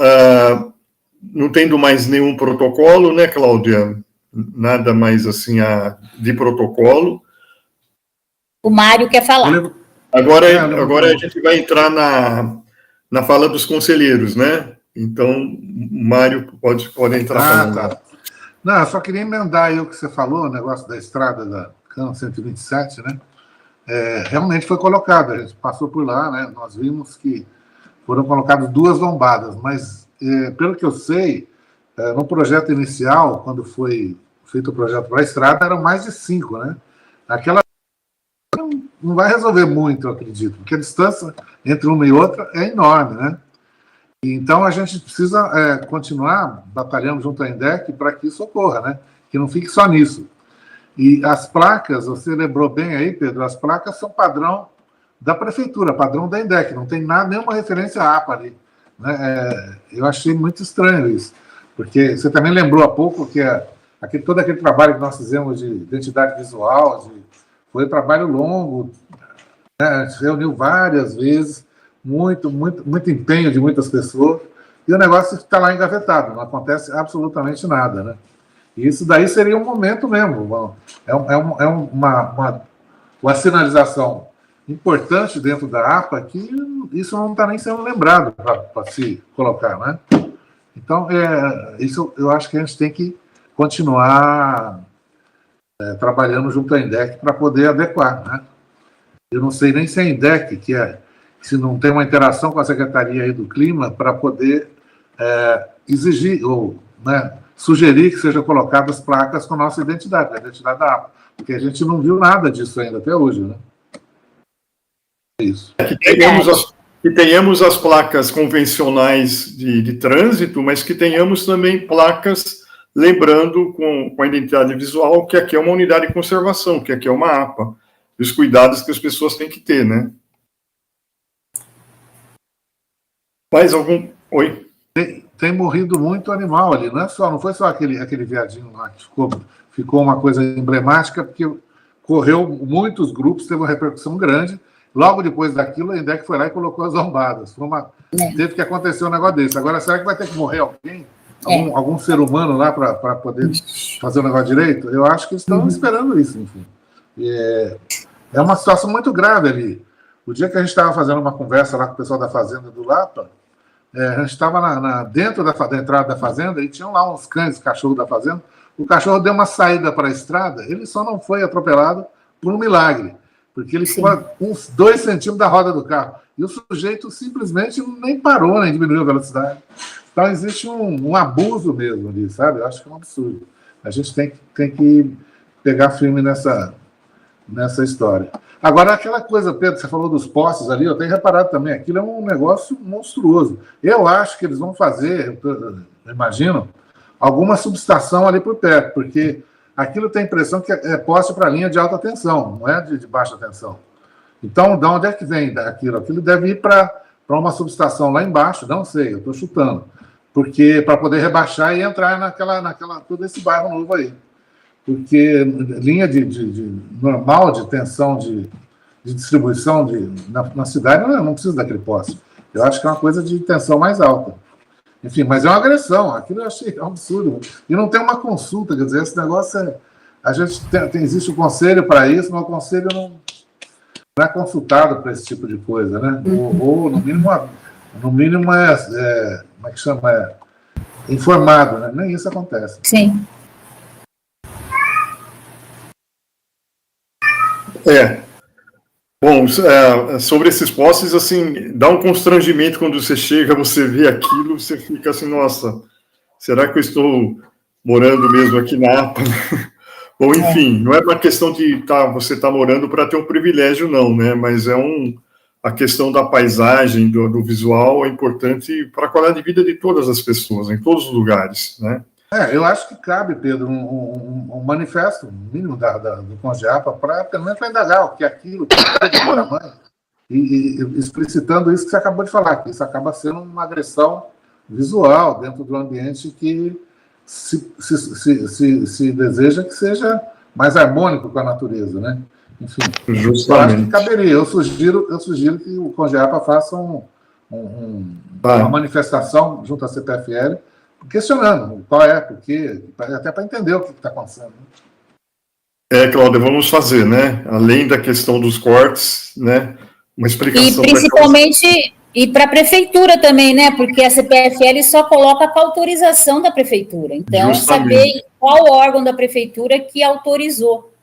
não tendo mais nenhum protocolo, né, Cláudia? Nada mais, assim, de protocolo. O Mário quer falar. Agora a gente vai entrar na fala dos conselheiros, né? Então, o Mário pode entrar falando. Tá. Não, eu só queria emendar aí o que você falou, o negócio da estrada da Cana 127, né? Realmente foi colocado, a gente passou por lá, né? Nós vimos que foram colocadas 2 lombadas, mas, pelo que eu sei, no projeto inicial, quando foi feito o projeto para a estrada, eram mais de 5, né? Aquela não vai resolver muito, eu acredito, porque a distância entre uma e outra é enorme, né? Então, a gente precisa continuar batalhando junto à INDEC para que isso ocorra, né? Que não fique só nisso. E as placas, você lembrou bem aí, Pedro, as placas são padrão da prefeitura, padrão da INDEC, não tem nenhuma referência à APA ali, né? Eu achei muito estranho isso, porque você também lembrou há pouco que todo aquele trabalho que nós fizemos de identidade visual, foi um trabalho longo, né? A gente reuniu várias vezes, muito empenho de muitas pessoas, e o negócio está lá engavetado, não acontece absolutamente nada, né? E isso daí seria um momento mesmo, uma sinalização importante dentro da APA que isso não está nem sendo lembrado para se colocar, né? Então, isso eu acho que a gente tem que continuar trabalhando junto à INDEC para poder adequar, né? Eu não sei nem se a INDEC, se não tem uma interação com a Secretaria aí do Clima para poder exigir ou, né, sugerir que sejam colocadas placas com nossa identidade, a identidade da APA, porque a gente não viu nada disso ainda até hoje, né? É isso. Que tenhamos as placas convencionais de trânsito, mas que tenhamos também placas lembrando com a identidade visual que aqui é uma unidade de conservação, que aqui é uma APA, e os cuidados que as pessoas têm que ter, né? Mais algum? Oi? Tem morrido muito animal ali, não foi só aquele viadinho lá que ficou uma coisa emblemática, porque correu muitos grupos, teve uma repercussão grande. Logo depois daquilo, a INDEC foi lá e colocou as lombadas. Teve que acontecer um negócio desse. Agora, será que vai ter que morrer alguém? Algum ser humano lá para poder fazer o negócio direito? Eu acho que eles estão esperando isso, enfim. É uma situação muito grave ali. O dia que a gente estava fazendo uma conversa lá com o pessoal da Fazenda do Lapa, a gente estava dentro da entrada da fazenda e tinham lá uns cães, cachorro da fazenda. O cachorro deu uma saída para a estrada, ele só não foi atropelado por um milagre, porque ele ficou a uns 2 centímetros da roda do carro. E o sujeito simplesmente nem parou, nem diminuiu a velocidade. Então, existe um abuso mesmo ali, sabe? Eu acho que é um absurdo. A gente tem que pegar firme nessa história. Agora, aquela coisa, Pedro, você falou dos postes ali, eu tenho reparado também, aquilo é um negócio monstruoso. Eu acho que eles vão fazer, eu imagino, alguma subestação ali por perto, porque aquilo tem a impressão que é poste para linha de alta tensão, não é de baixa tensão. Então, de onde é que vem aquilo? Aquilo deve ir para uma subestação lá embaixo, não sei, eu estou chutando, porque para poder rebaixar e entrar naquela todo esse bairro novo aí. Porque linha normal de tensão de distribuição na cidade não precisa daquele poste. Eu acho que é uma coisa de tensão mais alta. Enfim, mas é uma agressão, aquilo eu achei um absurdo. E não tem uma consulta, quer dizer, esse negócio a gente existe o conselho para isso, mas o conselho não é consultado para esse tipo de coisa, né? Ou no mínimo como é que chama? Informado, né? Nem isso acontece. Sim. Bom, sobre esses postes, assim, dá um constrangimento quando você chega, você vê aquilo, você fica assim, nossa, será que eu estou morando mesmo aqui na APA? Ou, enfim, não é uma questão de você tá morando para ter um privilégio, não, né? Mas a questão da paisagem, do visual, é importante para a qualidade de vida de todas as pessoas, em todos os lugares, né? Eu acho que cabe, Pedro, um manifesto mínimo do CONGEAPA pelo menos para indagar o que é aquilo, que é de tamanho, e explicitando isso que você acabou de falar, que isso acaba sendo uma agressão visual dentro do ambiente que se deseja que seja mais harmônico com a natureza, né? Enfim, justamente. Eu acho que caberia. Eu sugiro que o CONGEAPA faça uma manifestação junto à CPFL, questionando qual é, por quê, até para entender o que está acontecendo. Cláudia, vamos fazer, né? Além da questão dos cortes, né? Uma explicação. E principalmente, e para a prefeitura também, né? Porque a CPFL só coloca com a autorização da prefeitura. Então, saber qual órgão da prefeitura que autorizou.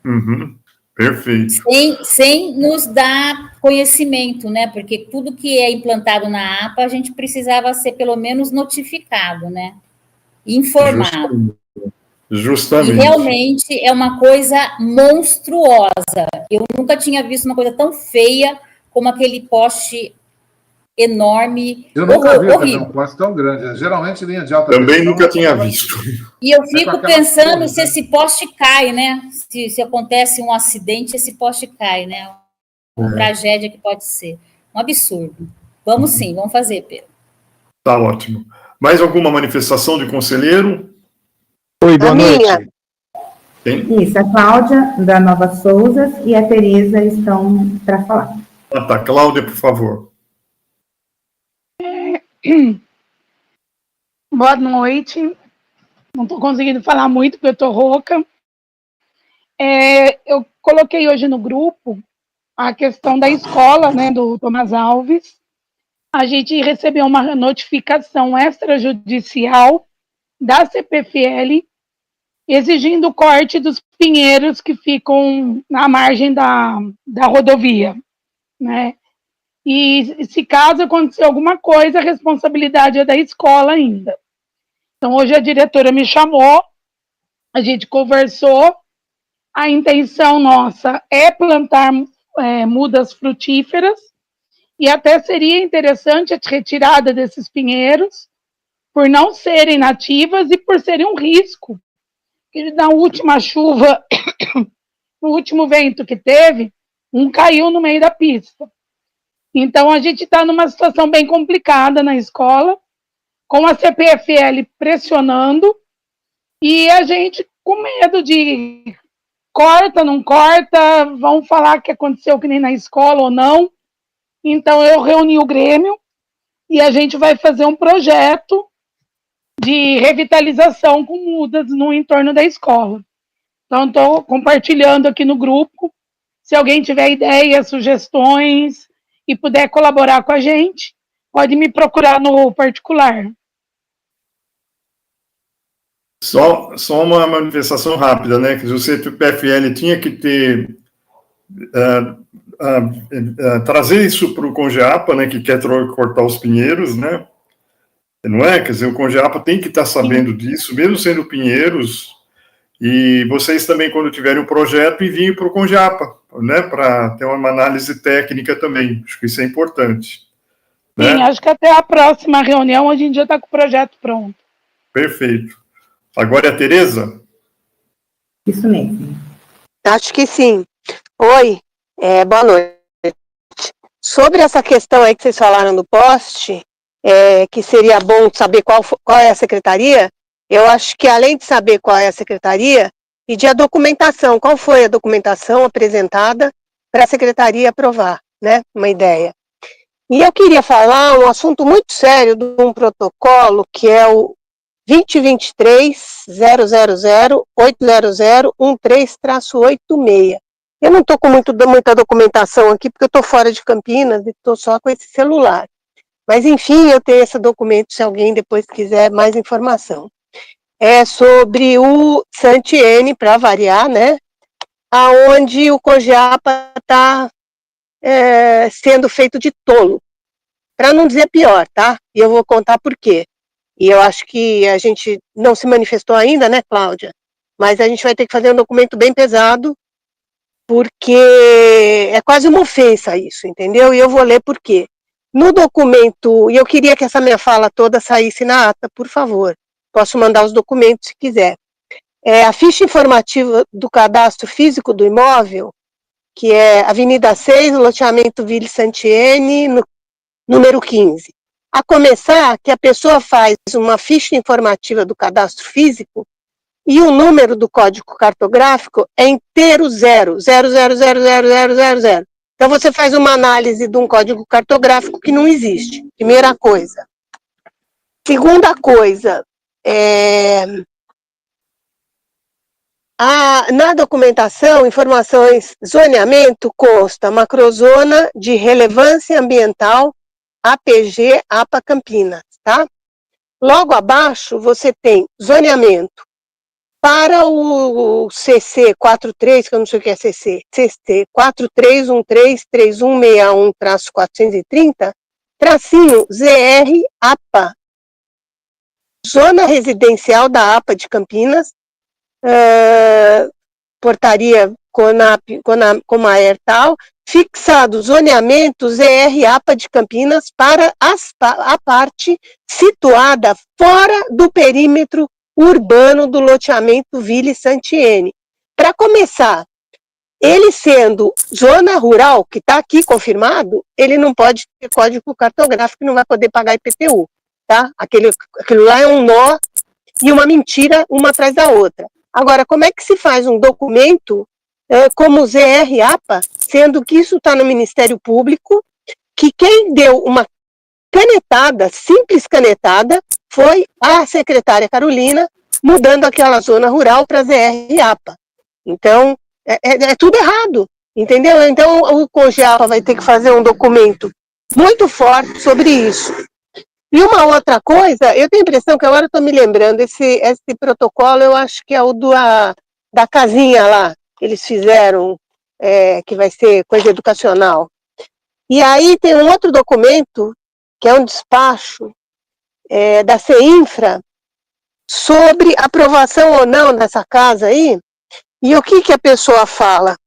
Uhum. Perfeito. Sem nos dar conhecimento, né? Porque tudo que é implantado na APA, a gente precisava ser pelo menos notificado, né? Informado. Justamente. E realmente é uma coisa monstruosa. Eu nunca tinha visto uma coisa tão feia como aquele poste enorme. Eu nunca vi também um poste tão grande. Geralmente linha de alta também tensão, nunca tinha visto. E eu fico pensando se esse poste cai, né? Se acontece um acidente, esse poste cai, né? Uma tragédia que pode ser. Um absurdo. Vamos sim, vamos fazer, Pedro. Tá ótimo. Mais alguma manifestação de conselheiro? Oi, boa noite. Isso, a Cláudia, da Nova Souza, e a Tereza estão para falar. Tá. Cláudia, por favor. Boa noite. Não estou conseguindo falar muito porque eu estou rouca. Eu coloquei hoje no grupo a questão da escola, né, do Tomás Alves. A gente recebeu uma notificação extrajudicial da CPFL exigindo o corte dos pinheiros que ficam na margem da rodovia, né? E se caso acontecer alguma coisa, a responsabilidade é da escola ainda. Então, hoje a diretora me chamou, a gente conversou, a intenção nossa é plantar mudas frutíferas, e até seria interessante a retirada desses pinheiros, por não serem nativas e por serem um risco. Que na última chuva, no último vento que teve, um caiu no meio da pista. Então, a gente está numa situação bem complicada na escola, com a CPFL pressionando, e a gente com medo de corta, não corta, vão falar que aconteceu que nem na escola ou não. Então, eu reuni o Grêmio e a gente vai fazer um projeto de revitalização com mudas no entorno da escola. Então, estou compartilhando aqui no grupo. Se alguém tiver ideias, sugestões e puder colaborar com a gente, pode me procurar no particular. Só uma manifestação rápida, né? Que o CPFL tinha que ter trazer isso para o CONGEAPA, né? Que quer cortar os pinheiros, né? Não é? Quer dizer, o CONGEAPA tem que estar sabendo disso, mesmo sendo pinheiros, e vocês também, quando tiverem um projeto, enviem para o CONGEAPA, né? Para ter uma análise técnica também. Acho que isso é importante. Sim, né? Acho que até a próxima reunião a gente já está com o projeto pronto. Perfeito. Agora é a Tereza? Isso mesmo. Acho que sim. Oi, boa noite. Sobre essa questão aí que vocês falaram do poste, que seria bom saber qual é a secretaria, eu acho que além de saber qual é a secretaria, pedir a documentação, qual foi a documentação apresentada para a secretaria aprovar, né? Uma ideia. E eu queria falar um assunto muito sério de um protocolo que é o 2023-000-800-13-86. Eu não estou com muita documentação aqui, porque eu estou fora de Campinas e estou só com esse celular. Mas, enfim, eu tenho esse documento, se alguém depois quiser mais informação. É sobre o Santiene, para variar, né? Aonde o COGEAPA está sendo feito de tolo. Para não dizer pior, tá? E eu vou contar por quê. E eu acho que a gente não se manifestou ainda, né, Cláudia? Mas a gente vai ter que fazer um documento bem pesado, porque é quase uma ofensa isso, entendeu? E eu vou ler por quê. No documento, e eu queria que essa minha fala toda saísse na ata, por favor. Posso mandar os documentos se quiser. A ficha informativa do cadastro físico do imóvel, que é Avenida 6, loteamento Ville Santiene, número 15. A começar, que a pessoa faz uma ficha informativa do cadastro físico e o número do código cartográfico é inteiro 0. Então, você faz uma análise de um código cartográfico que não existe. Primeira coisa. Segunda coisa, na documentação, informações, zoneamento consta macrozona de relevância ambiental, APG, APA Campinas, tá? Logo abaixo, você tem zoneamento para o CC 43, que eu não sei o que é CC 43133161-430, tracinho ZR APA, Zona Residencial da APA de Campinas, portaria Comaer tal, fixado zoneamento ZR APA de Campinas para a parte situada fora do perímetro urbano do loteamento Ville Santiene. Para começar, ele sendo zona rural, que está aqui confirmado, ele não pode ter código cartográfico, não vai poder pagar IPTU, tá? Aquilo lá é um nó e uma mentira uma atrás da outra. Agora, como é que se faz um documento como ZR APA, sendo que isso está no Ministério Público, que quem deu uma canetada, simples canetada, foi a secretária Carolina, mudando aquela zona rural para ZR APA. Então, é tudo errado, entendeu? Então, o COGEAPA vai ter que fazer um documento muito forte sobre isso. E uma outra coisa, eu tenho a impressão que agora eu estou me lembrando, esse protocolo, eu acho que é o da casinha lá, que eles fizeram, que vai ser coisa educacional. E aí tem um outro documento, que é um despacho da CEINFRA, sobre aprovação ou não dessa casa aí, e o que a pessoa fala?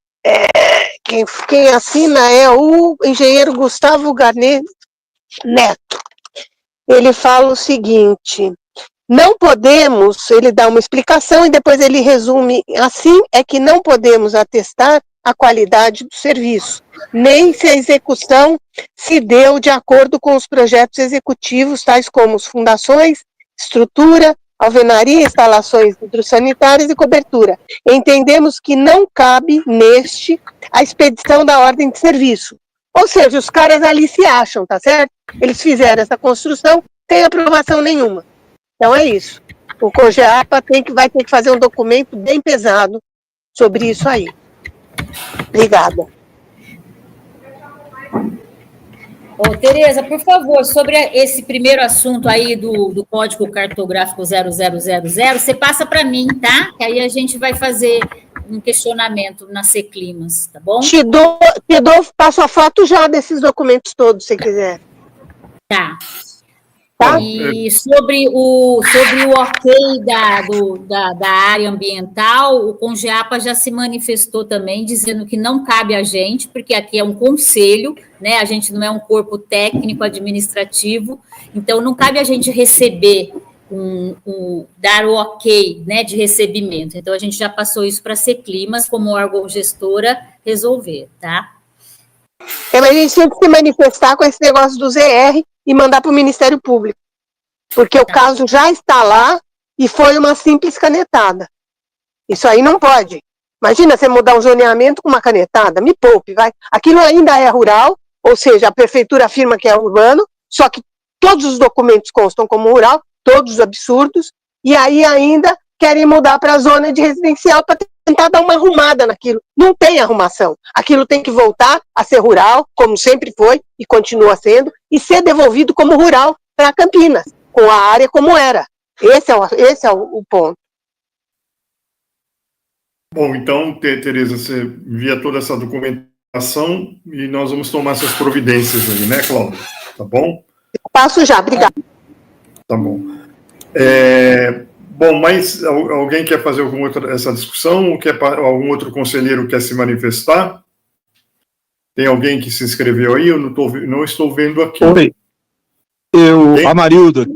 Quem assina é o engenheiro Gustavo Garnet Neto. Ele fala o seguinte: não podemos, ele dá uma explicação e depois ele resume assim, é que não podemos atestar a qualidade do serviço, nem se a execução se deu de acordo com os projetos executivos, tais como as fundações, estrutura, alvenaria, instalações hidrossanitárias e cobertura. Entendemos que não cabe neste a expedição da ordem de serviço. Ou seja, os caras ali se acham, tá certo? Eles fizeram essa construção sem aprovação nenhuma. Então é isso. O COGEAPA vai ter que fazer um documento bem pesado sobre isso aí. Obrigada. Tereza, por favor, sobre esse primeiro assunto aí do código cartográfico 0000, você passa para mim, tá? Que aí a gente vai fazer um questionamento na Seclimas, tá bom? Te dou, passo a foto já desses documentos todos, se quiser. Tá. Tá? E sobre o ok da área ambiental, o COGEAPA já se manifestou também, dizendo que não cabe a gente, porque aqui é um conselho, né? A gente não é um corpo técnico administrativo, então não cabe a gente receber dar o ok, né, de recebimento. Então a gente já passou isso para a Seclimas como órgão gestora resolver, tá? Mas a gente tem que se manifestar com esse negócio do ZR e mandar para o Ministério Público, porque o caso já está lá e foi uma simples canetada. Isso aí não pode. Imagina você mudar um zoneamento com uma canetada, me poupe, vai. Aquilo ainda é rural, ou seja, a prefeitura afirma que é urbano, só que todos os documentos constam como rural, todos absurdos, e aí ainda querem mudar para a zona de residencial para tentar dar uma arrumada naquilo. Não tem arrumação. Aquilo tem que voltar a ser rural, como sempre foi e continua sendo, e ser devolvido como rural para Campinas, com a área como era. Esse é o ponto. Bom, então, Tereza, você envia toda essa documentação e nós vamos tomar essas providências aí, né, Cláudia? Tá bom? Passo já, obrigada. Tá bom. Bom, mas alguém quer fazer alguma outra essa discussão? Ou algum outro conselheiro quer se manifestar? Tem alguém que se inscreveu aí? Eu não estou vendo aqui. Oi. Amarildo.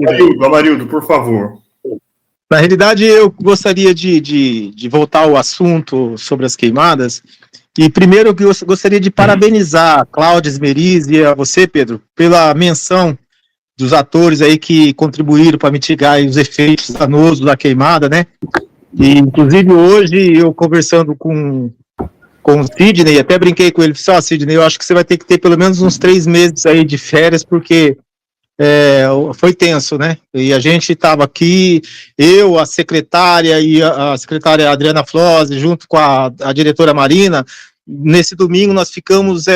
Amarildo, por favor. Na realidade, eu gostaria de voltar ao assunto sobre as queimadas. E primeiro eu gostaria de parabenizar a Cláudia Esmeriz e a você, Pedro, pela menção dos atores aí que contribuíram para mitigar os efeitos danosos da queimada, né? E, inclusive, hoje, eu conversando com o Sidney, até brinquei com ele, falei, Sidney, eu acho que você vai ter que ter pelo menos uns 3 meses aí de férias, porque foi tenso, né? E a gente estava aqui, eu, a secretária e a secretária Adriana Flose, junto com a diretora Marina. Nesse domingo nós ficamos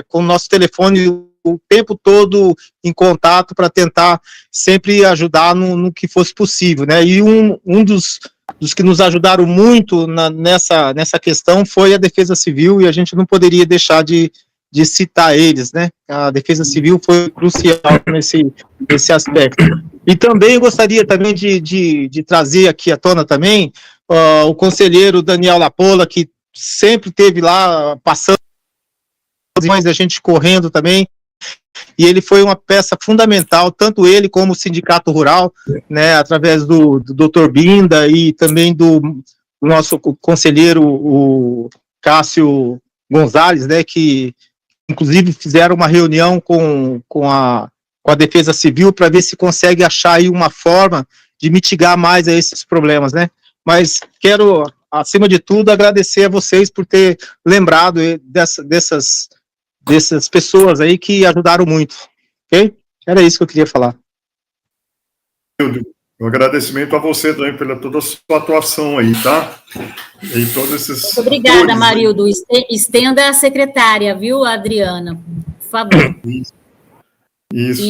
com o nosso telefone o tempo todo em contato para tentar sempre ajudar no que fosse possível, né? E um dos que nos ajudaram muito nessa questão foi a Defesa Civil, e a gente não poderia deixar de citar eles, né? A Defesa Civil foi crucial nesse aspecto. E também gostaria também de trazer aqui à tona também o conselheiro Daniel Lapola, que sempre esteve lá passando a gente correndo também, e ele foi uma peça fundamental, tanto ele como o Sindicato Rural, né, através do Dr. Binda e também do nosso conselheiro, o Cássio Gonzalez, né, que inclusive fizeram uma reunião com a Defesa Civil para ver se consegue achar aí uma forma de mitigar mais esses problemas, né? Mas quero, acima de tudo, agradecer a vocês por ter lembrado dessas pessoas aí que ajudaram muito, ok? Era isso que eu queria falar. Um agradecimento a você também pela toda a sua atuação aí, tá? Em todos esses... Muito obrigada, Marildo. Estenda a secretária, viu, Adriana? Por favor. Isso,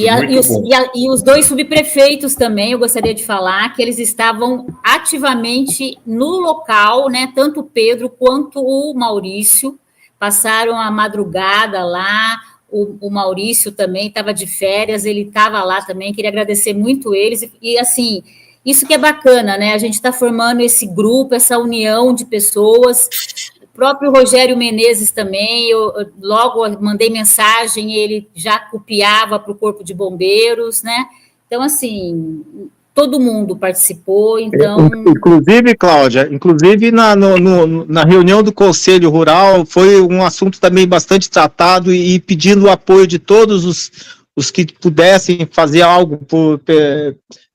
e os 2 subprefeitos também, eu gostaria de falar que eles estavam ativamente no local, né? Tanto o Pedro quanto o Maurício passaram a madrugada lá. O Maurício também estava de férias, ele estava lá também, queria agradecer muito eles, e assim, isso que é bacana, né, a gente está formando esse grupo, essa união de pessoas, o próprio Rogério Menezes também, eu logo mandei mensagem, ele já copiava para o Corpo de Bombeiros, né, então assim, todo mundo participou, então... Inclusive, Cláudia, na reunião do Conselho Rural, foi um assunto também bastante tratado e pedindo o apoio de todos os que pudessem fazer algo,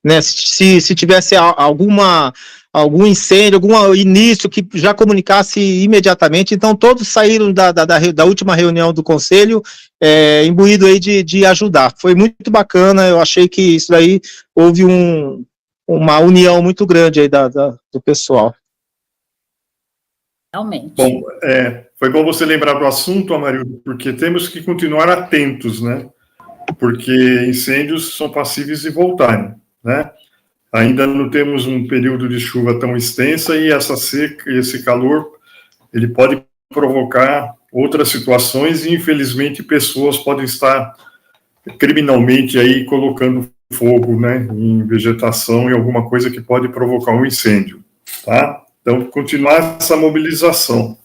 né, se tivesse algum incêndio, algum início que já comunicasse imediatamente. Então, todos saíram da última reunião do Conselho imbuído aí de ajudar. Foi muito bacana, eu achei que isso daí houve uma união muito grande aí do pessoal. Realmente. Bom, foi bom você lembrar do assunto, Amarildo, porque temos que continuar atentos, né? Porque incêndios são passíveis de voltarem, né? Ainda não temos um período de chuva tão extensa e essa seca e esse calor, ele pode provocar outras situações e, infelizmente, pessoas podem estar criminalmente aí colocando fogo, né, em vegetação e alguma coisa que pode provocar um incêndio, tá? Então, continuar essa mobilização.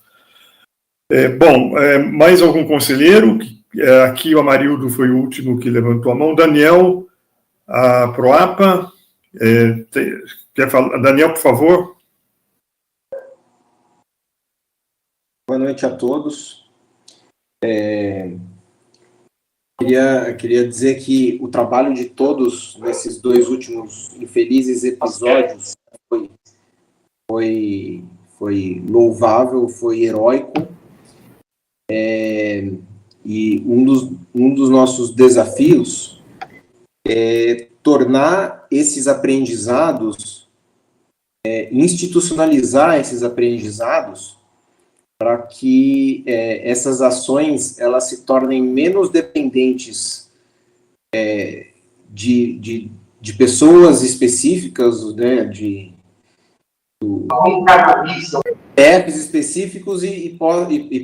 Mais algum conselheiro? Aqui o Amarildo foi o último que levantou a mão. Daniel, a Proapa, quer falar? Daniel, por favor. Boa noite a todos. Queria dizer que o trabalho de todos nesses 2 últimos infelizes episódios foi louvável, foi heróico. E um dos nossos desafios é tornar esses aprendizados institucionalizar esses aprendizados para que essas ações elas se tornem menos dependentes de pessoas específicas, né, de apps específicos e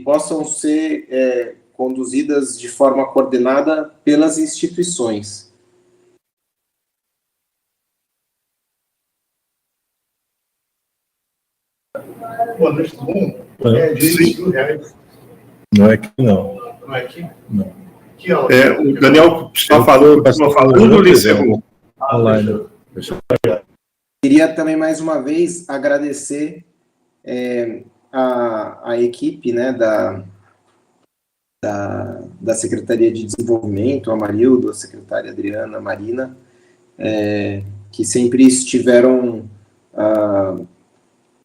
possam ser conduzidas de forma coordenada pelas instituições. Boa noite, todo mundo. R$10 Não é aqui, não. Não é aqui? Não. Aqui, ó. O Daniel está falando, ele encerrou. Online. Queria também, mais uma vez, agradecer a equipe, né, da Secretaria de Desenvolvimento, a Marildo, a secretária Adriana, a Marina, que sempre estiveram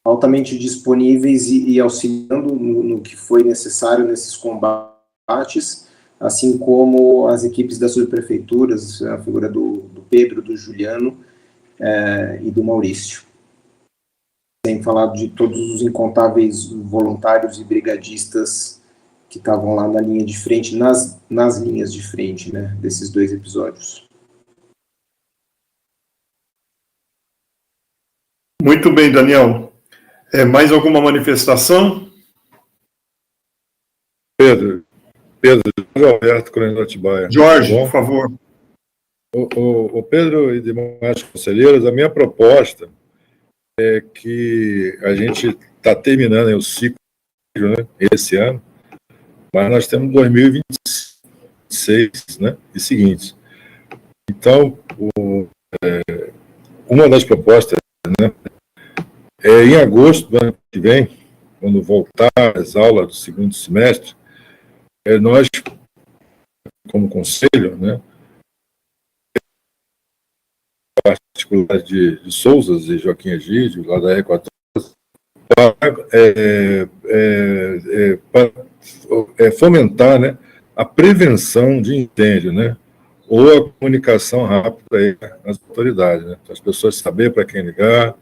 altamente disponíveis e auxiliando no que foi necessário nesses combates, assim como as equipes das subprefeituras, a figura do Pedro, do Juliano e do Maurício. Sem falar de todos os incontáveis voluntários e brigadistas que estavam lá na linha de frente, nas linhas de frente, né, desses 2 episódios. Muito bem, Daniel. Mais alguma manifestação? Pedro, Alberto, Coronel Atibaia. Jorge, por favor. O Pedro e demais conselheiros, a minha proposta é que a gente está terminando o ciclo, né, esse ano, mas nós temos 2026, né, e seguintes. Então, uma das propostas, né, em agosto do ano que vem, quando voltar às aulas do segundo semestre, nós, como conselho, né, particular de Souzas e Joaquim Egídio, lá da E14, para fomentar, né, a prevenção de incêndio, né, ou a comunicação rápida aí às autoridades, né, para as pessoas saberem para quem ligar,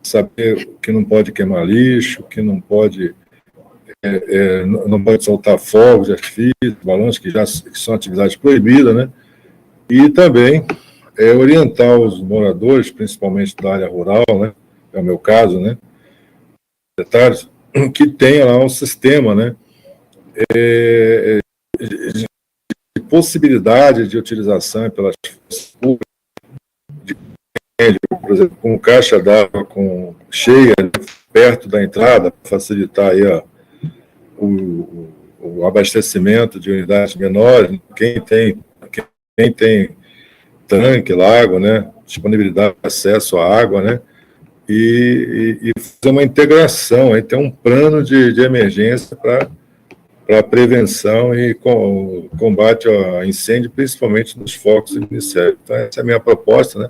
saber que não pode queimar lixo, que não pode soltar fogos de artifício, balões, que são atividades proibidas, né? E também orientar os moradores, principalmente da área rural, né? É o meu caso, né? Detalhes, que tenha lá um sistema, né? De possibilidade de utilização pelas públicas, por exemplo, com caixa d'água cheia perto da entrada, para facilitar aí o abastecimento de unidades menores, quem tem tanque, lago, né, disponibilidade de acesso à água, né, e fazer uma integração, aí ter um plano de emergência para prevenção e combate a incêndio, principalmente nos focos iniciais. Então, essa é a minha proposta, né,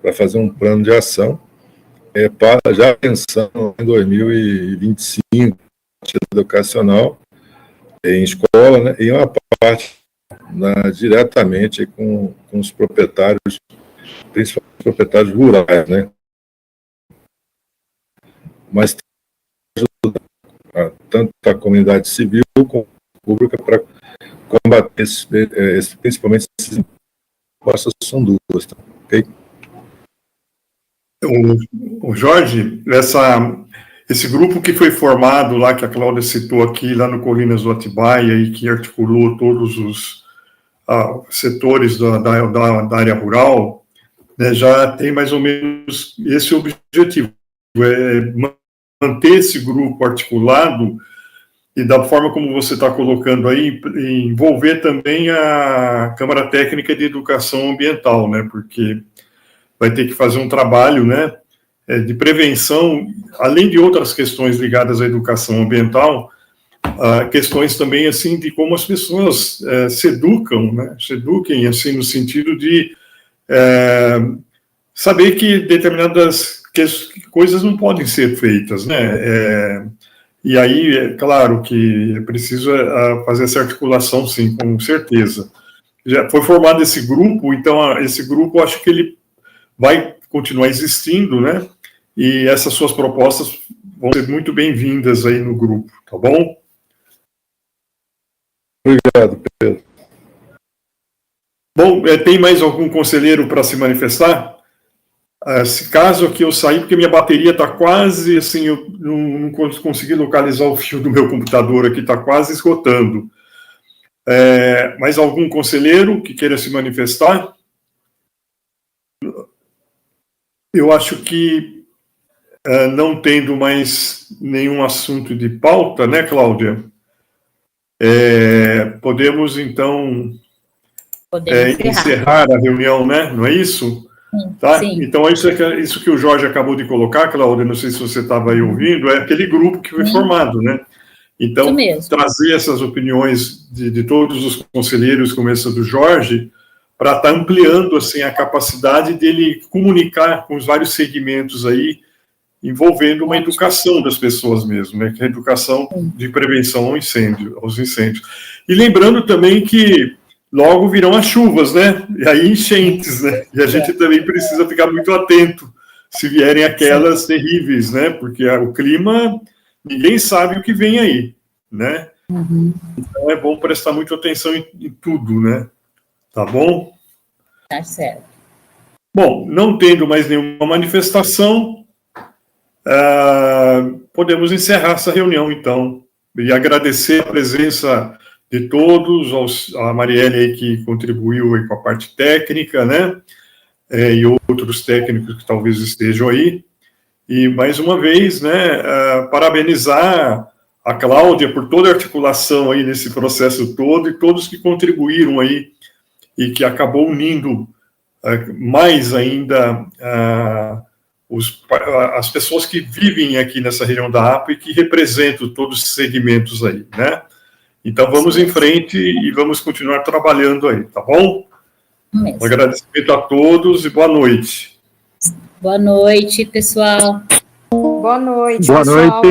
para fazer um plano de ação, para já pensando em 2025, educacional, em escola, né, e uma parte diretamente com os proprietários, principalmente os proprietários rurais, né, mas tanto a comunidade civil como a pública para combater principalmente esses impostos são duas, tá? Ok? O Jorge, esse grupo que foi formado lá, que a Cláudia citou aqui, lá no Colinas do Atibaia, e que articulou todos os setores da área rural, né, já tem mais ou menos esse objetivo, manter esse grupo articulado e, da forma como você está colocando aí, envolver também a Câmara Técnica de Educação Ambiental, né, porque vai ter que fazer um trabalho, né, de prevenção, além de outras questões ligadas à educação ambiental, questões também, assim, de como as pessoas se educam, né, se eduquem, assim, no sentido de saber que determinadas coisas não podem ser feitas, né, e aí, é claro que é preciso fazer essa articulação, sim, com certeza. Já foi formado esse grupo, então esse grupo, acho que ele vai continuar existindo, né, e essas suas propostas vão ser muito bem-vindas aí no grupo, tá bom? Obrigado, Pedro. Bom, tem mais algum conselheiro para se manifestar? Esse caso aqui eu saí porque minha bateria está quase, assim, eu não consegui localizar o fio do meu computador aqui, está quase esgotando. Mais algum conselheiro que queira se manifestar? Eu acho que, não tendo mais nenhum assunto de pauta, né, Cláudia? Podemos, então, encerrar a reunião, né? Não é isso? Tá? Sim. Então, isso que o Jorge acabou de colocar, Cláudia, não sei se você estava aí ouvindo, é aquele grupo que foi formado, né? Então, trazer essas opiniões de todos os conselheiros, como essa do Jorge, para estar ampliando, assim, a capacidade dele comunicar com os vários segmentos aí, envolvendo uma educação das pessoas mesmo, né? Que é a educação de prevenção aos incêndios. E lembrando também que logo virão as chuvas, né? E aí enchentes, né? E a gente também precisa ficar muito atento se vierem aquelas terríveis, né? Porque o clima, ninguém sabe o que vem aí, né? Então é bom prestar muita atenção em tudo, né? Tá bom? Tá certo. Bom, não tendo mais nenhuma manifestação, podemos encerrar essa reunião, então. E agradecer a presença de todos, a Marielle aí que contribuiu aí com a parte técnica, né, e outros técnicos que talvez estejam aí, e mais uma vez, né, parabenizar a Cláudia por toda a articulação aí nesse processo todo, e todos que contribuíram aí, e que acabou unindo mais ainda as pessoas que vivem aqui nessa região da APA e que representam todos os segmentos aí, né. Então, vamos em frente e vamos continuar trabalhando aí, tá bom? Um agradecimento a todos e boa noite. Boa noite, pessoal. Boa noite, Boa pessoal. noite.